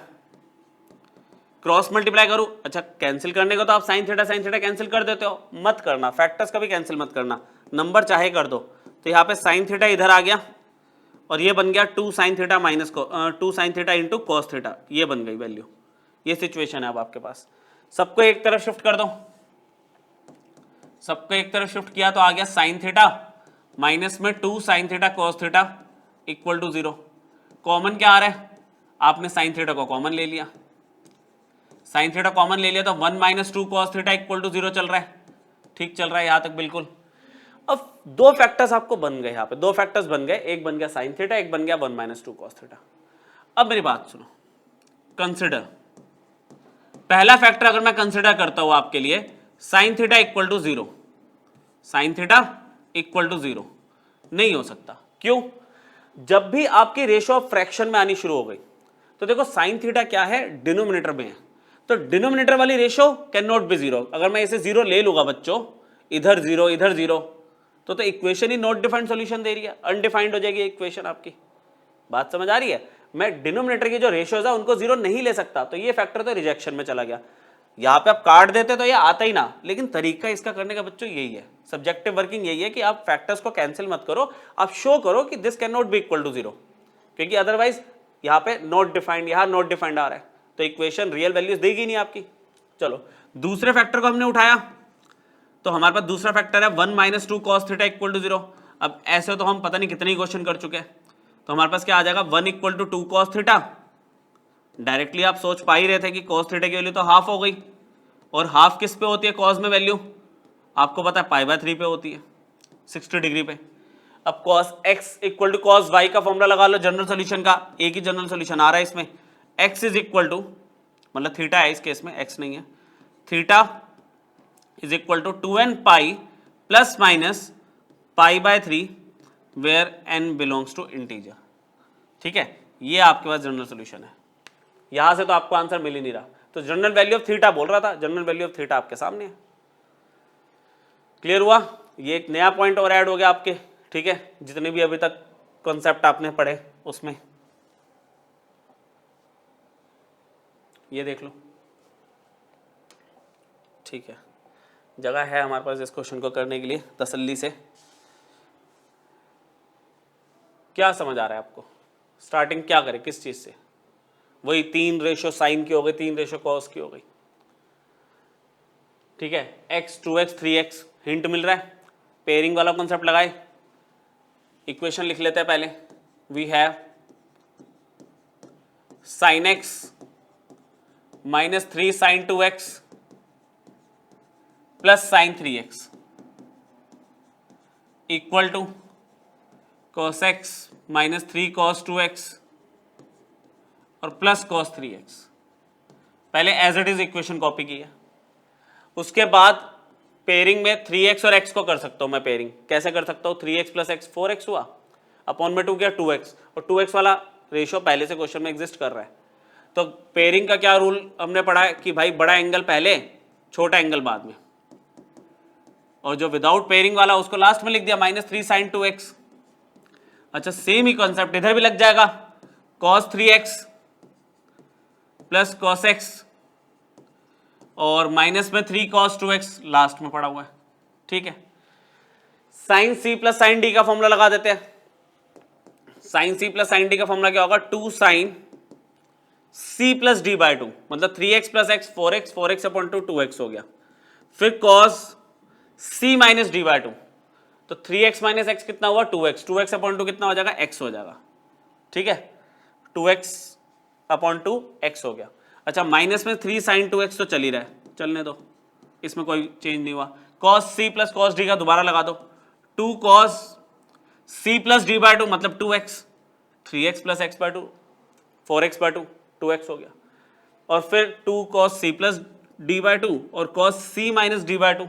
Cross multiply करूं, अच्छा कैंसिल करने को तो आप साइन थीटा कैंसिल कर देते हो, मत करना, फैक्टर्स कभी कैंसिल मत करना, नंबर चाहे कर दो। तो यहाँ पे साइन थीटा इधर आ गया और ये बन गया 2 sine theta minus 2 sine theta into cos theta, ये बन गई वैल्यू। ये सिचुएशन है अब आपके पास। सबको एक तरफ शिफ्ट कर दो, सबको एक तरफ शिफ्ट किया तो आ गया साइन थीटा माइनस में 2 sine theta cos theta equal to 0। Common क्या आ रहा है, आपने साइन थीटा को कॉमन ले लिया, साइन थीटा कॉमन ले लिया तो 1 minus 2 cos theta equal to 0 चल रहा है, ठीक चल रहा है यहां तक बिल्कुल। अब दो फैक्टर्स आपको बन गए, यहाँ पे दो फैक्टर्स बन गए, एक बन गया साइन थीटा, एक बन गया 1 माइनस 2 कॉस थीटा। अब मेरी बात सुनो, कंसिडर पहला फैक्टर अगर मैं कंसिडर करता हूं आपके लिए, sine theta equal to 0, sine theta equal to 0 नहीं हो सकता। क्यों? जब भी आपकी रेशियो ऑफ फ्रैक्शन में आनी शुरू हो गई तो देखो साइन थीटा क्या है, डिनोमिनेटर में है, तो डिनोमिनेटर वाली रेशियो कैन नॉट बी 0। अगर मैं इसे 0 ले लूंगा बच्चों, इधर 0 इधर 0, तो इक्वेशन ही नॉट डिफाइंड सॉल्यूशन दे रही है, अनडिफाइंड हो जाएगी इक्वेशन आपकी। बात समझ आ रही है? मैं डिनोमिनेटर की जो रेशियोज है उनको जीरो नहीं ले सकता, तो ये फैक्टर तो रिजेक्शन में चला गया। यहाँ पे आप काट देते तो ये आता ही ना, लेकिन तरीका इसका करने का बच्चों यही है, सब्जेक्टिव वर्किंग यही है कि आप फैक्टर्स को कैंसिल मत करो, आप शो करो कि this can not be equal to zero, क्योंकि अदरवाइज यहाँ पे नॉट डिफाइंड, यहाँ नॉट डिफाइंड आ रहा है, तो इक्वेशन रियल वैल्यूज देगी नहीं आपकी। चलो दूसरे फैक्टर को हमने उठाया, तो हमारे पास दूसरा फैक्टर है 1 minus 2 cos theta equal to zero. अब ऐसे तो हम पता नहीं कितने क्वेश्चन कर चुके हैं, तो हमारे पास क्या आ जाएगा 1 equal to 2 cos theta. Directly आप सोच पा ही रहे थे कि कॉस थीटा की वैल्यू तो हाफ हो गई, और हाफ किस पे होती है कॉस में वैल्यू, आपको पता है पाई/3 पे होती है, 60 डिग्री पे। अब cos x equal to cos y का फॉर्मूला लगा लो जनरल सॉल्यूशन का, एक ही जनरल सॉल्यूशन आ रहा है इसमें, एक्स इज इक्वल टू, मतलब थीटा है इस केस में, एक्स नहीं है, theta is equal to 2n pi plus minus पाई/3 where n belongs to integer. ठीक है, ये आपके पास जनरल सॉल्यूशन है। यहां से तो आपको आंसर मिल ही नहीं रहा, तो जनरल वैल्यू ऑफ थीटा बोल रहा था, जनरल वैल्यू ऑफ थीटा आपके सामने है। क्लियर हुआ? ये एक नया पॉइंट और ऐड हो गया आपके, ठीक है, जितने भी अभी तक कॉन्सेप्ट आपने पढ़े उसमें ये देख लो। ठीक है, जगह है हमारे पास इस क्वेश्चन को करने के लिए तसल्ली से। क्या समझ आ रहा है आपको? स्टार्टिंग क्या करें, किस चीज से? वही 3 रेशो साइन की हो गई, 3 रेशो कॉस की हो गई। ठीक है, x 2x 3x हिंट मिल रहा है, पेयरिंग वाला कॉन्सेप्ट लगाए, इक्वेशन लिख लेते हैं पहले। We have sine x minus 3 sine 2x plus sine 3x equal to cos x minus 3 cos 2x और प्लस cos 3x। पहले as it is equation copy की है, उसके बाद पेयरिंग में 3x और x को कर सकता हूं मैं। पेयरिंग कैसे कर सकता हूं? 3x प्लस x 4x हुआ, अपॉन में 2 किया 2x, और 2x वाला रेशियो पहले से क्वेश्चन में एग्जिस्ट कर रहा है। तो पेयरिंग का क्या रूल हमने पढ़ा है कि भाई बड़ा एंगल पहले, छोटा एंगल बाद में, और जो विदाउट पेयरिंग वाला उसको लास्ट में लिख दिया माइनस 3 साइन 2x। अच्छा, सेम ही कॉन्सेप्ट इधर भी लग जाएगा, cos 3x plus cos x और माइनस में 3 cos 2x लास्ट में पड़ा हुआ है। ठीक है, sine c plus sine d का फॉर्मूला लगा देते हैं। Sine c plus sine d का फॉर्मूला क्या होगा? 2 sine c plus d by 2, मतलब 3x plus x 4x, 4x upon 2 2x हो गया। फिर cos c minus d by 2, तो 3x माइनस x कितना हुआ? 2x, 2x अपॉन 2 कितना हो जाएगा? x हो जाएगा। ठीक है, 2x अपॉन 2 x हो गया। अच्छा, माइनस में 3 साइन 2x तो चल ही रहा है, चलने दो, इसमें कोई चेंज नहीं हुआ। cos c plus cos d का दोबारा लगा दो, 2 cos c plus d by 2 मतलब 2x, 3x plus x bye 2 4x bye 2 2x हो गया। और फिर 2 cos c plus d by 2 और cos c minus d by 2,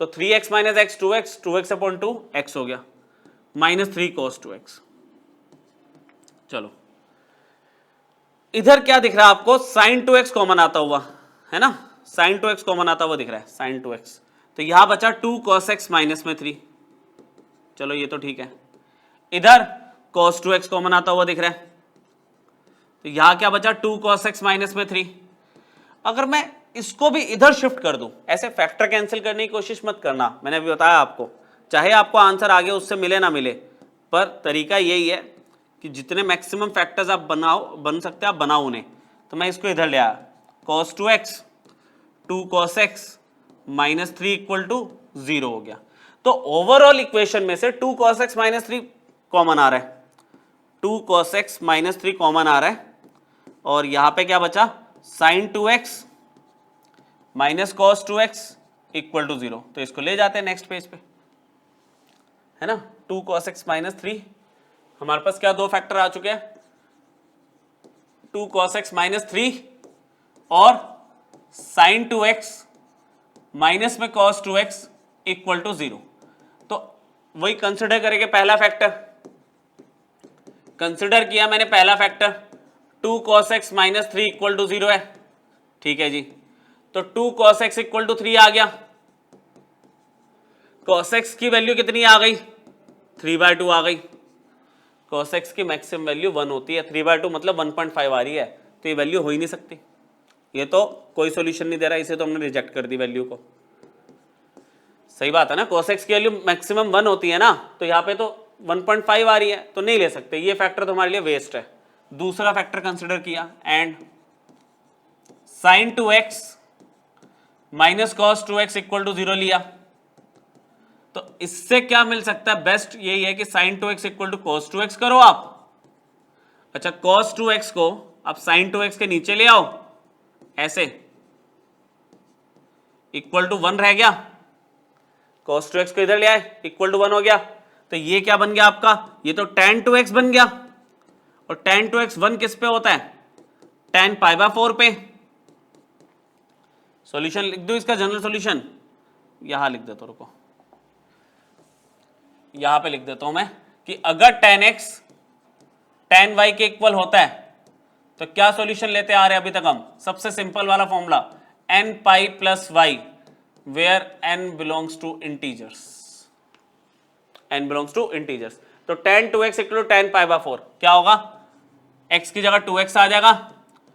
तो 3x minus x 2x, 2x upon 2 x हो गया, माइनस 3 cos 2x। चलो, इधर क्या दिख रहा है आपको? साइन 2x कॉमन आता हुआ है ना, साइन 2x कॉमन आता हुआ दिख रहा है, साइन 2x। तो यहां बचा 2 cos x माइनस में 3, चलो ये तो ठीक है। इधर cos 2x कॉमन आता हुआ दिख रहा है, तो यहां क्या बचा? 2 cos x माइनस में 3। अगर मैं इसको भी इधर शिफ्ट कर दूं, ऐसे फैक्टर कैंसिल करने की कोशिश मत करना, मैंने अभी बताया आपको, चाहे आपको आंसर आगे उससे मिले ना मिले, पर तरीका यही है कि जितने मैक्सिमम फैक्टर्स आप बन सकते हैं आप बनाओ उन्हें। तो मैं इसको इधर ले आया, cos 2x 2 cos x minus 3 equal to 0 हो गया। तो ओवरऑल इक्वेशन में से 2 cos x माइनस 3 कॉमन आ रहा है, 2 cos x माइनस 3 कॉमन आ रहा है, और यहां पे क्या बचा? Sine 2x minus cos 2x equal to 0। तो इसको ले जाते हैं नेक्स्ट पेज पे, है ना। 2 cos x माइनस 3, हमारे पास क्या दो फैक्टर आ चुके हैं? 2 cos x माइनस 3 और साइन 2x माइनस में cos 2x इक्वल टू 0। तो वही कंसिडर करेंगे, पहला फैक्टर कंसिडर किया मैंने, पहला factor 2 cos x minus 3 equal to 0 है। ठीक है जी, तो 2 cos x इक्वल टू 3 आ गया। cos x की वैल्यू कितनी आ गई? 3/2 आ गई। cos x की मैक्सिमम वैल्यू 1 होती है, 3/2 मतलब 1.5 आ रही है, तो ये वैल्यू हो ही नहीं सकती। ये तो कोई सॉल्यूशन नहीं दे रहा, इसे तो हमने रिजेक्ट कर दी वैल्यू को। सही बात है ना, cos x की वैल्यू मैक्सिमम 1 होती है ना, तो यहाँ पे तो 1.5 आ रही है, तो नहीं ले सकते, ये फैक्टर तो हमारे लिए वेस्ट है। दूसरा फैक्टर कंसिडर किया, and sin 2x minus cos 2x equal to 0 लिया, तो इससे क्या मिल सकता है, बेस्ट यही है कि sin 2x equal to cos 2x करो आप। अच्छा, cos 2x को आप sin 2x के नीचे ले आओ, ऐसे इक्वल टू 1 रह गया, cos 2x को इधर ले आए, इक्वल टू 1 हो गया, तो ये क्या बन गया आपका, ये तो tan 2x बन गया, और tan 2x 1 किस पे होता है, tan π/4 पे। सॉल्यूशन लिख दो इसका, जनरल सॉल्यूशन यहां लिख देता हूं, रुको यहां पे लिख देता हूं मैं, कि अगर tan x tan y के इक्वल होता है तो क्या सॉल्यूशन लेते आ रहे हैं अभी तक हम, सबसे सिंपल वाला formula n pi plus y where n belongs to integers, n belongs to integers. तो tan 2x equal to tan π/4 क्या होगा, x की जगह 2x आ जाएगा,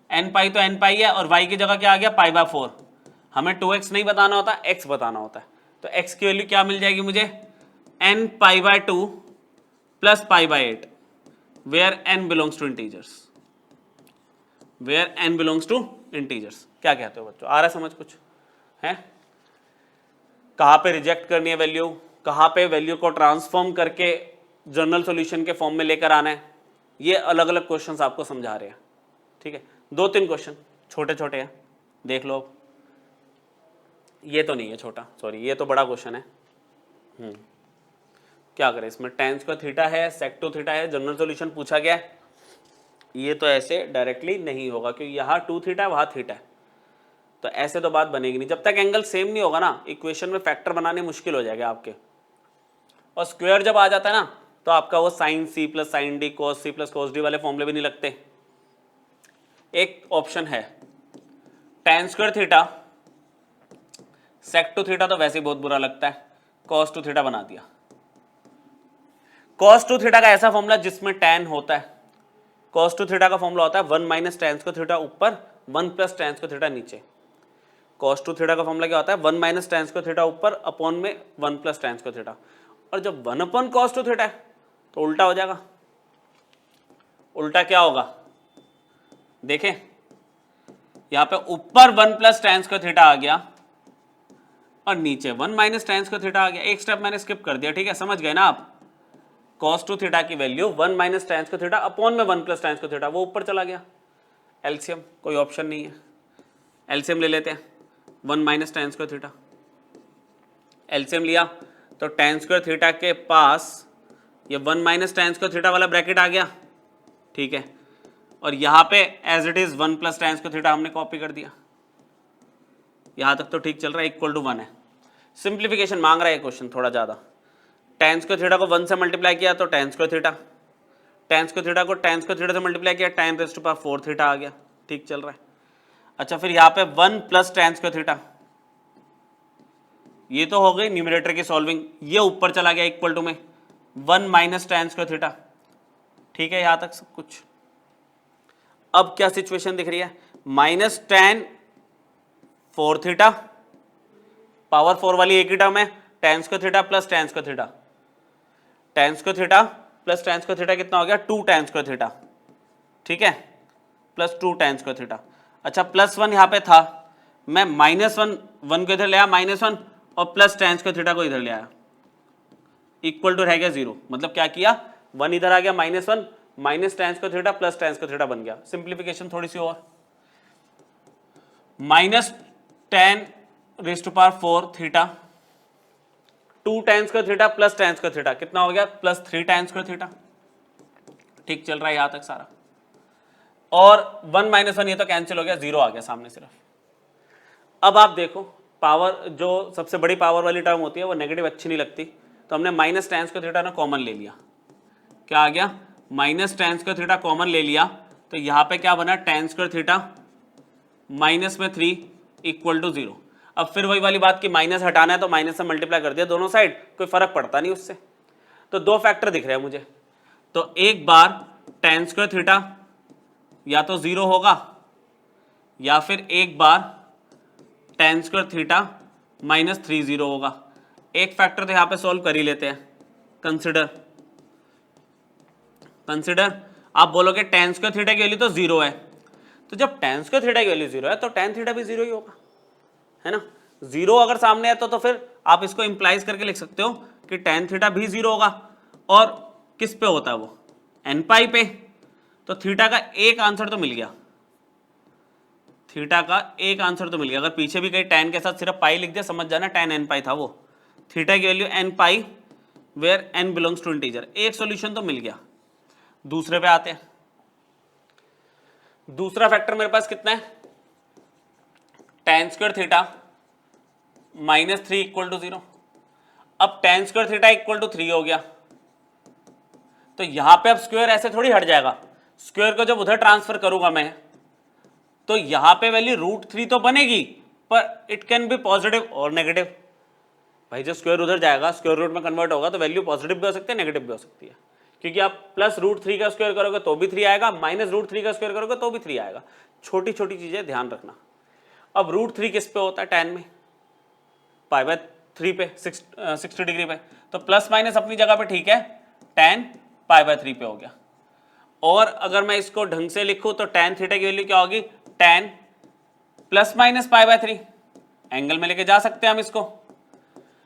n पाई तो n पाई है, और y की जगह क्या आ गया π/4। हमें 2x नहीं बताना होता, x बताना होता है, तो x की वैल्यू क्या मिल जाएगी मुझे, n π/2 plus π/8 where n belongs to integers, where n belongs to integers. क्या कहते हो बच्चों, आ रहा है समझ कुछ है, कहां पे रिजेक्ट करनी है वैल्यू, कहां पे वैल्यू को ट्रांसफॉर्म करके जनरल सॉल्यूशन के फॉर्म में लेकर आना है, ये अलग अलग क्वेश्चंस आपको समझा रहे हैं। ठीक है, 2-3 क्वेश्चन छोटे छोटे हैं, देख लो। ये तो नहीं है छोटा, सॉरी ये तो बड़ा क्वेश्चन है। क्या करें इसमें, tan स्क्वायर थीटा है, sec 2 थीटा है, जनरल सॉल्यूशन पूछा गया है, ये तो ऐसे डायरेक्टली नहीं होगा क्योंकि यहाँ 2 थीटा है, वहाँ थीटा है, तो ऐसे तो बात बनेगी नहीं। जब तक एंगल सेम नहीं होगा ना, इक्वेशन में फैक्टर बनाने मुश्किल हो जाएगा आपके, और स्क्वायर जब आ जाता है ना, तो आपका वो sin c प्लस sin d cos c plus cos d वाले फॉर्मूले भी नहीं लगते। एक ऑप्शन है tan square theta sec 2 theta, तो वैसे ही बहुत बुरा लगता है, cos 2 थीटा बना दिया। cos 2 थीटा का ऐसा फॉर्मूला जिसमें tan होता है, cos 2 थीटा का फॉर्मूला होता है 1 माइनस tan स्क्वायर थीटा ऊपर, 1 प्लस tan स्क्वायर थीटा नीचे। cos 2 थीटा का फॉर्मूला क्या होता है, 1 माइनस tan स्क्वायर थीटा ऊपर अपॉन में 1 प्लस tan स्क्वायर थीटा, और जब 1 अपॉन cos 2 थीटा है तो उल्टा हो जाएगा। उल्टा क्या होगा, देखें यहां पे ऊपर 1 प्लस tan स्क्वायर थीटा आ गया, और नीचे 1 माइनस tan स्क्वायर थीटा आ गया। एक स्टेप मैंने स्किप कर दिया, ठीक है, समझ गए ना आप। cos 2 थीटा की value 1 minus tan square theta upon में 1 प्लस tan स्क्वायर थीटा, वो ऊपर चला गया। एलसीएम कोई ऑप्शन नहीं है, एलसीएम ले लेते हैं, 1 minus tan square theta, LCM लिया तो tan स्क्वायर थीटा के पास ये 1 माइनस tan स्क्वायर थीटा वाला ब्रैकेट आ गया, ठीक है, और यहाँ पे as it is 1 plus tan square theta हमने कॉपी कर दिया। यहाँ तक तो ठीक चल रहा है, इक्वल टू 1 है। सिंप्लीफिकेशन मांग रहा है क्वेश्चन थोड़ा ज़्यादा, tan स्क्वायर थीटा को 1 से मल्टीप्लाई किया तो tan square theta, tan square theta को tan स्क्वायर थीटा से मल्टीप्लाई किया, tan raise to power 4 theta आ गया, ठीक चल रहा है। अच्छा, फिर यहाँ पे 1 प्लस tan स्क्वायर थीटा, ये तो हो गई न्यूमरेटर की सॉल्विंग, ये ऊपर चला गया इक्वल टू में 1 माइनस tan स्क्वायर थीटा, ठीक है, यहाँ तक सब कुछ। अब क्या सिचुएशन दिख रही है, माइनस tan 4 थीटा, पावर 4 वाली एक ही टर्म है, tan square theta plus tan square theta, tan square theta plus tan square theta कितना हो गया, 2 tan स्क्वायर थीटा, ठीक है, प्लस 2 tan स्क्वायर थीटा। अच्छा, प्लस 1 यहाँ पे था, मैं माइनस 1 को इधर ले आया -1, और प्लस tan स्क्वायर थीटा को इधर ले आया, इक्वल टू रह गया 0। मतलब क्या किया, 1 इधर आ गया, -1 minus tan square theta plus tan square theta बन गया। सिंप्लीफिकेशन थोड़ी सी और, minus tan raise to power 4 theta, 2 tan square theta plus tan square theta कितना हो गया, प्लस 3 tan स्क्वायर थीटा, ठीक चल रहा है यहां तक सारा। और 1 माइनस 1 ये तो कैंसिल हो गया, 0 आ गया सामने सिर्फ। अब आप देखो, पावर जो सबसे बड़ी पावर वाली टर्म होती है वो नेगेटिव अच्छी नहीं लगती, तो हमने माइनस tan स्क्वायर थीटा ना कॉमन ले लिया, क्या आ गया, minus tan square theta common ले लिया, तो यहाँ पे क्या बना, tan स्क्वायर थीटा माइनस में 3 इक्वल टू 0। अब फिर वही वाली बात कि माइनस हटाना है तो माइनस से मल्टीप्लाई कर दिया दोनों साइड, कोई फर्क पड़ता नहीं उससे। तो दो फैक्टर दिख रहे हैं मुझे, तो एक बार tan स्क्वायर थीटा या तो 0 होगा या फिर एक बार tan स्क्वायर थीटा -3 होगा। एक फैक्टर तो यहां पे सॉल्व कर ही लेते हैं। कंसिडर आप बोलोगे tan स्क्वायर थीटा की वैल्यू तो 0 है, तो जब tan स्क्वायर थीटा की वैल्यू 0 है तो tan थीटा भी 0 ही होगा, है ना। 0 अगर सामने है तो फिर आप इसको इंप्लाइज करके लिख सकते हो कि tan थीटा भी 0 होगा। और किस पे होता है वो, n पाई पे। तो थीटा का एक आंसर तो मिल गया, थीटा का एक आंसर तो मिल गया। अगर पीछे भी कहीं tan के साथ सिर्फ पाई लिख दिया समझ जाना tan n पाई था वो। थीटा की value n pi where n belongs to integer, एक सॉल्यूशन तो मिल गया। दूसरे पे आते हैं। दूसरा फैक्टर मेरे पास कितना है, tan square theta -3 equal to 0। अब tan square theta equal to 3 हो गया, तो यहां पे अब स्क्वायर ऐसे थोड़ी हट जाएगा। स्क्वायर को जब उधर ट्रांसफर करूंगा मैं तो यहां पे वैल्यू √3 तो बनेगी, पर इट कैन बी पॉजिटिव और नेगेटिव। भाई जब स्क्वायर उधर जाएगा, स्क्वायर रूट में कन्वर्ट होगा, तो वैल्यू पॉजिटिव भी हो सकती है, नेगेटिव भी हो सकती है। क्योंकि आप +√3 का स्क्वायर करोगे तो भी 3 आएगा, -√3 का स्क्वायर करोगे तो भी 3 आएगा। छोटी छोटी चीजें ध्यान रखना। अब √3 किस पे होता है, tan में, π/3 पे, 60 डिग्री पे। तो प्लस माइनस अपनी जगह पे ठीक है, tan π/3 पे हो गया। और अगर मैं इसको ढंग से लिखूं तो tan थीटा की वैल्यू क्या होगी, tan ± π/3। एंगल में लेके जा सकते हैं हम इसको।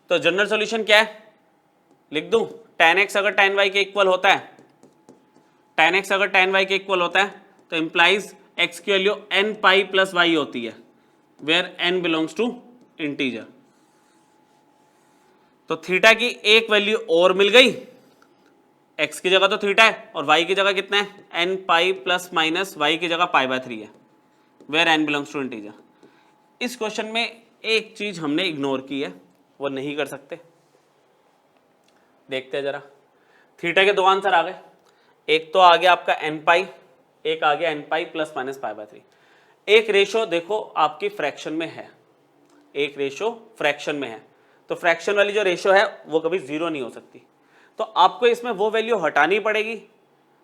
तो जनरल सॉल्यूशन क्या है, लिख दूं, tan x अगर tan y के इक्वल होता है, tan x अगर tan y के इक्वल होता है तो इंप्लाइज x की value n pi plus y होती है, where n belongs to integer. तो थीटा की एक वैल्यू और मिल गई, x की जगह तो थीटा है और y की जगह कितना है, n pi plus minus y की जगह π/3 है, where n belongs to integer. इस क्वेश्चन में एक चीज हमने इग्नोर की है, वो नहीं कर सकते। देखते हैं जरा। थीटा के दो आंसर आ गए, एक तो आ गया आपका n पाई, एक आ गया n पाई प्लस माइनस π/3। एक रेशो देखो आपकी फ्रैक्शन में है, एक रेशो फ्रैक्शन में है, तो फ्रैक्शन वाली जो रेशो है वो कभी 0 नहीं हो सकती। तो आपको इसमें वो वैल्यू हटानी पड़ेगी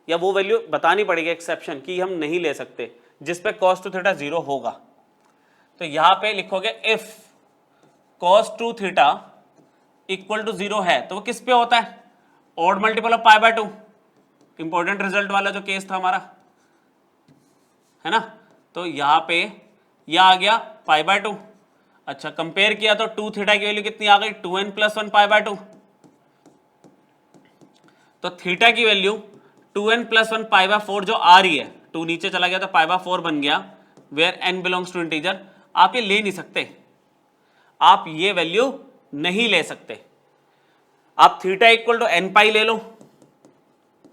या वो वैल्यू बतानी पड़ेगी एक्सेप्शन कि हम नहीं ले सकते जिसपे cos टू थीटा 0 होगा। तो यहां पे लिखोगे if cos two theta equal to 0 है तो वो किस पे होता है, odd multiple of π/2। Important result वाला जो केस था हमारा, है ना। तो यहां पे यह आ गया π/2। अच्छा, कंपेयर किया तो 2 थीटा की वैल्यू कितनी आ गई, 2n + 1 π/2। तो थीटा की वैल्यू 2n + 1 π/4 जो आ रही है, 2 नीचे चला गया तो π/4 बन गया, where n belongs to integer. आप ये ले नहीं सकते, आप ये वैल्यू नहीं ले सकते। आप theta equal to n pi ले लो,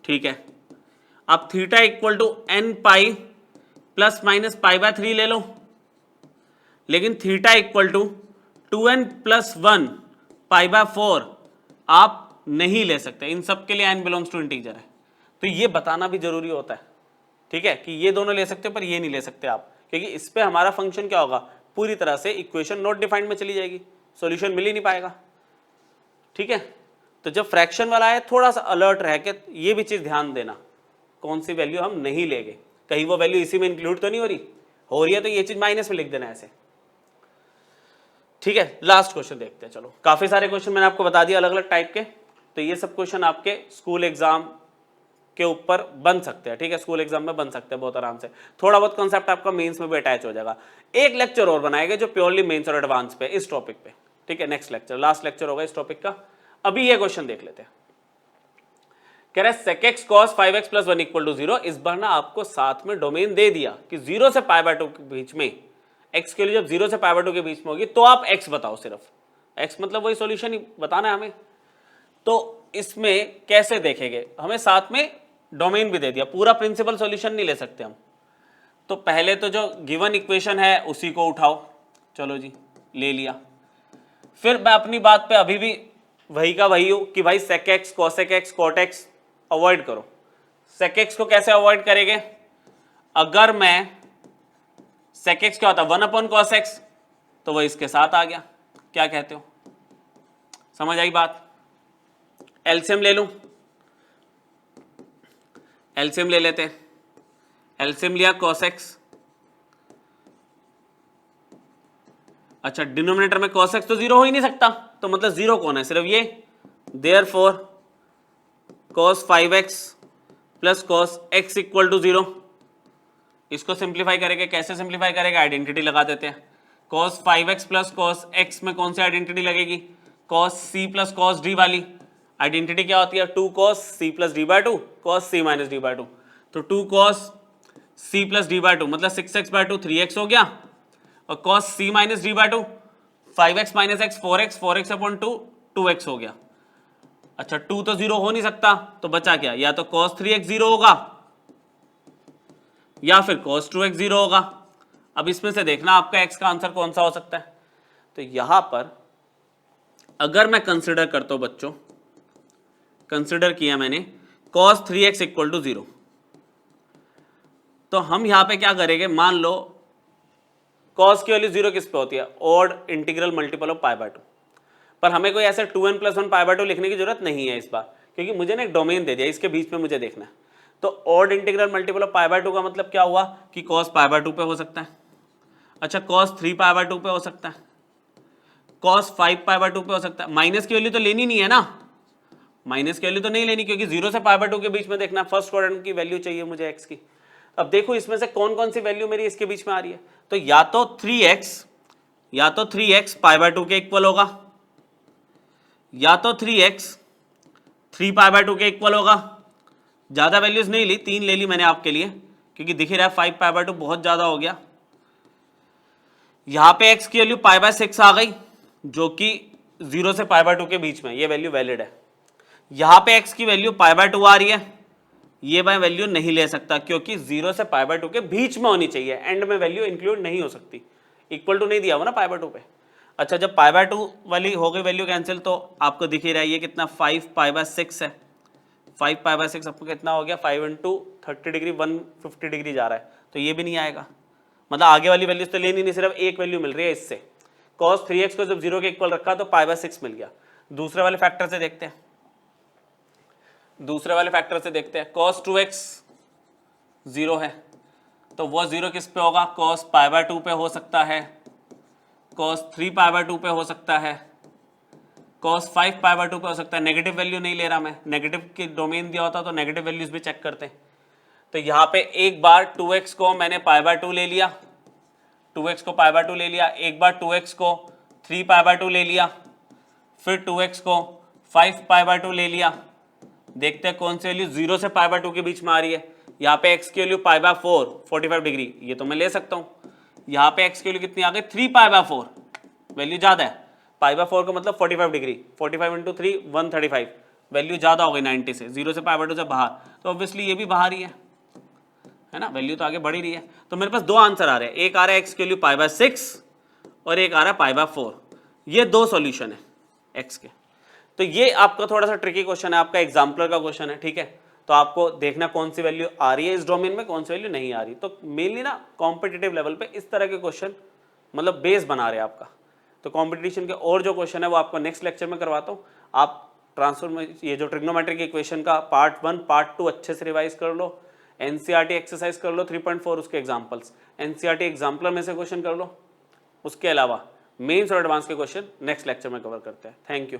ठीक है। आप theta equal to n pi plus minus π/3 ले लो, लेकिन थीटा इक्वल टू 2n + 1 π/4 आप नहीं ले सकते। इन सब के लिए n बिलोंग्स टू इंटीजर है, तो ये बताना भी जरूरी होता है, ठीक है, कि ये दोनों ले सकते हो पर ये नहीं ले सकते आप, क्योंकि इस पे हमारा फंक्शन क्या होगा, पूरी तरह से इक्वेशन नॉट डिफाइंड में चली जाएगी, सॉल्यूशन मिल ही नहीं पाएगा, ठीक है। तो जब फ्रैक्शन वाला है थोड़ा सा अलर्ट रह के ये भी चीज ध्यान देना, कौन सी वैल्यू हम नहीं लेंगे, कहीं वो वैल्यू इसी में इंक्लूड तो नहीं हो रही है तो ये चीज माइनस में लिख देना ऐसे, ठीक है। लास्ट क्वेश्चन देखते हैं। चलो, काफी सारे क्वेश्चन मैंने आपको बता दिया अलग अलग टाइप के, तो ये सब क्वेश्चन आपके स्कूल एग्जाम के ऊपर बन सकते हैं, ठीक है, स्कूल एग्जाम में बन सकते हैं बहुत आराम से। थोड़ा बहुत कॉन्सेप्ट आपका मेंस में भी अटैच हो जाएगा। एक लेक्चर और बनाएगा जो प्योरली मेंस और एडवांस पे इस टॉपिक पे, ठीक है, नेक्स्ट लेक्चर, लास्ट लेक्चर होगा इस टॉपिक का। अभी ये क्वेश्चन देख लेते हैं। कह रहा है sec x cos 5x + 1 = 0। इस बार ना आपको साथ में डोमेन दे दिया कि 0 से π/2 के बीच में, x के लिए जब 0 से π/2 के बीच में होगी तो आप x बताओ, सिर्फ x मतलब वही सॉल्यूशन ही बताना है हमें। तो इसमें कैसे देखेंगे, हमें साथ में डोमेन भी दे दिया, पूरा प्रिंसिपल सॉल्यूशन नहीं ले सकते हम। तो पहले तो जो गिवन इक्वेशन है उसी को उठाओ, चलो जी ले लिया। फिर मैं अपनी बात पे अभी भी वही का वही हूं कि भाई sec x cosec x cot x avoid करो। sec x को कैसे अवॉइड करेंगे, अगर मैं sec x क्या होता है 1 cos x, तो वो इसके साथ आ गया, क्या कहते हो, समझ आई बात। एलसीएम ले लूं, एलसीएम ले लेते हैं, एलसीएम लिया cos x, अच्छा डिनोमिनेटर में cos x तो जीरो हो ही नहीं सकता, तो मतलब जीरो कौन है, सिर्फ ये, therefore cos 5x plus cos x equal to zero. इसको सिंप्लीफाई करेंगे, कैसे सिंप्लीफाई करेंगे, आइडेंटिटी लगा देते हैं, cos 5x plus cos x में कौन सी आइडेंटिटी लगेगी, cos c plus cos d वाली आइडेंटिटी क्या होती है, 2 cos c plus d by 2 cos c minus d by 2, तो 2 cos c plus d by 2 मतलब 6x बाय 2 3x हो गया, और cos c minus d by 2 5x minus x 4x 4x upon 2 2x हो गया। अच्छा 2 तो जीरो हो नहीं सकता, तो बचा क्या, या तो cos 3x जीरो होगा या फिर cos 2x जीरो होगा। अब इसमें से देखना आपका x का आंसर कौन सा हो सकता है। तो यहां पर अगर मैं कंसिडर करता हूं बच्चों, कंसिडर किया मैंने cos 3x equal to zero, तो हम यहां पे क्या करेंगे, मान लो cos की वैल्यू जीरो किस पे होती है, odd integral multiple of pi by 2, पर हमें कोई ऐसे 2n प्लस 1 पाई बाय 2 लिखने की जरूरत नहीं है इस बार, क्योंकि मुझे ना एक डोमेन दे दिया, इसके बीच में मुझे देखना है। तो odd integral multiple of pi by 2 का मतलब क्या हुआ कि cos पाई बाय 2 पे हो सकता है, अच्छा cos 3 पाई बाय 2 पे हो सकता है, cos 5 पाई बाय 2 पे हो सकता है। माइनस की वैल्यू तो लेनी नहीं है ना, माइनस की वैल्यू तो नहीं लेनी, क्योंकि जीरो से पाई बाय 2 के बीच में देखना, फर्स्ट क्वाड्रेंट की वैल्यू चाहिए मुझे x की। अब देखो इसमें से कौन कौन सी वैल्यू मेरी इसके बीच में आ रही है, तो या तो 3x पाई बाय 2 के इक्वल होगा, या तो 3x 3 पाई बाय 2 के इक्वल होगा, ज्यादा वैल्यूज नहीं ली, 3 ले ली मैंने आपके लिए, क्योंकि दिख ही रहा है 5 पाई बाय 2 बहुत ज्यादा हो गया। यहां पे x की वैल्यू पाई बाय 6 आ गई, जो कि 0 से पाई बाय 2 के बीच में, ये वैल्यू वैलिड है। यहां पे x की वैल्यू पाई बाय 2 आ रही है, ये मैं वैल्यू नहीं ले सकता, क्योंकि 0 से पाई बाय 2 के बीच में होनी चाहिए, एंड में वैल्यू इंक्लूड नहीं हो सकती, इक्वल टू नहीं दिया हुआ ना पाई बाय 2 पे। अच्छा जब पाई बाय 2 वाली हो गई वैल्यू कैंसिल, तो आपको दिख ही रहा है ये कितना 5 पाई बाय 6 है, 5 पाई बाय 6 आपको कितना हो गया, 5 इंटू 30 डिग्री 150 डिग्री जा रहा है, तो ये भी नहीं आएगा, मतलब आगे वाली वैल्यूज तो लेनी नहीं, सिर्फ एक वैल्यू मिल रही है इससे। cos 3x को जब 0 के इक्वल रखा तो पाई बाय 6 मिल गया। दूसरे वाले फैक्टर से देखते हैं, दूसरे वाले फैक्टर से देखते हैं, cos 2x 0 है, तो वो 0 किस पे होगा, cos पाई बाय 2 पे हो सकता है, cos 3 पाई बाय 2 पे हो सकता है, cos 5 पाई बाय 2 पे हो सकता है। नेगेटिव वैल्यू नहीं ले रहा मैं, नेगेटिव की डोमेन दिया होता तो नेगेटिव वैल्यूज भी चेक करते हैं। तो यहाँ पे एक बार 2x को मैंने पाई बाय 2 ले लिया, 2x को पाई बाय 2 ले लिया, एक बार 2x को 3 पाई बाय 2 ले लिया, फिर 2x को 5 पाई बाय 2 ले लिया। देखते हैं कौन सी वैल्यू 0 से पाई बाय 2 के बीच में आ रही है। यहाँ पे x की वैल्यू पाई बाय 4 45 डिग्री, ये तो मैं ले सकता हूँ। यहाँ पे x की वैल्यू कितनी आ गई, 3 पाई बाय 4, वैल्यू ज्यादा है, पाई बाय 4 का मतलब 45 डिग्री, 45 इंटू 3 135, वैल्यू ज्यादा हो गई 90 से, 0 से पाई बाय 2 से बाहर, तो ऑब्वियसली ये भी बाहर ही है ना, वैल्यू तो आगे बढ़ ही रही है। तो मेरे पास दो आंसर आ रहे हैं, एक आ रहा है x की वैल्यू पाई बाय 6 और एक आ रहा है पाई बाय 4, ये दो सॉल्यूशन है x के। तो ये आपका थोड़ा सा ट्रिकी क्वेश्चन है, आपका एग्जाम्पलर का क्वेश्चन है, ठीक है। तो आपको देखना कौन सी वैल्यू आ रही है इस डोमेन में, कौन सी वैल्यू नहीं आ रही। तो मेनली ना कॉम्पिटिटिव लेवल पे इस तरह के क्वेश्चन मतलब बेस बना रहे हैं आपका। तो कॉम्पिटिशन के और जो क्वेश्चन है वो आपको नेक्स्ट लेक्चर में करवाता हूँ। आप ट्रांसफॉर्म ये जो ट्रिग्नोमेट्रिक इक्वेशन का पार्ट 1 पार्ट 2 अच्छे से रिवाइज कर लो, एनसीईआरटी एक्सरसाइज कर लो 3.4 उसके एग्जाम्पल्स, एनसीईआरटी एग्जाम्पलर में से क्वेश्चन कर लो। उसके अलावा मेंस और एडवांस के क्वेश्चन नेक्स्ट लेक्चर में कवर करते हैं। Thank you.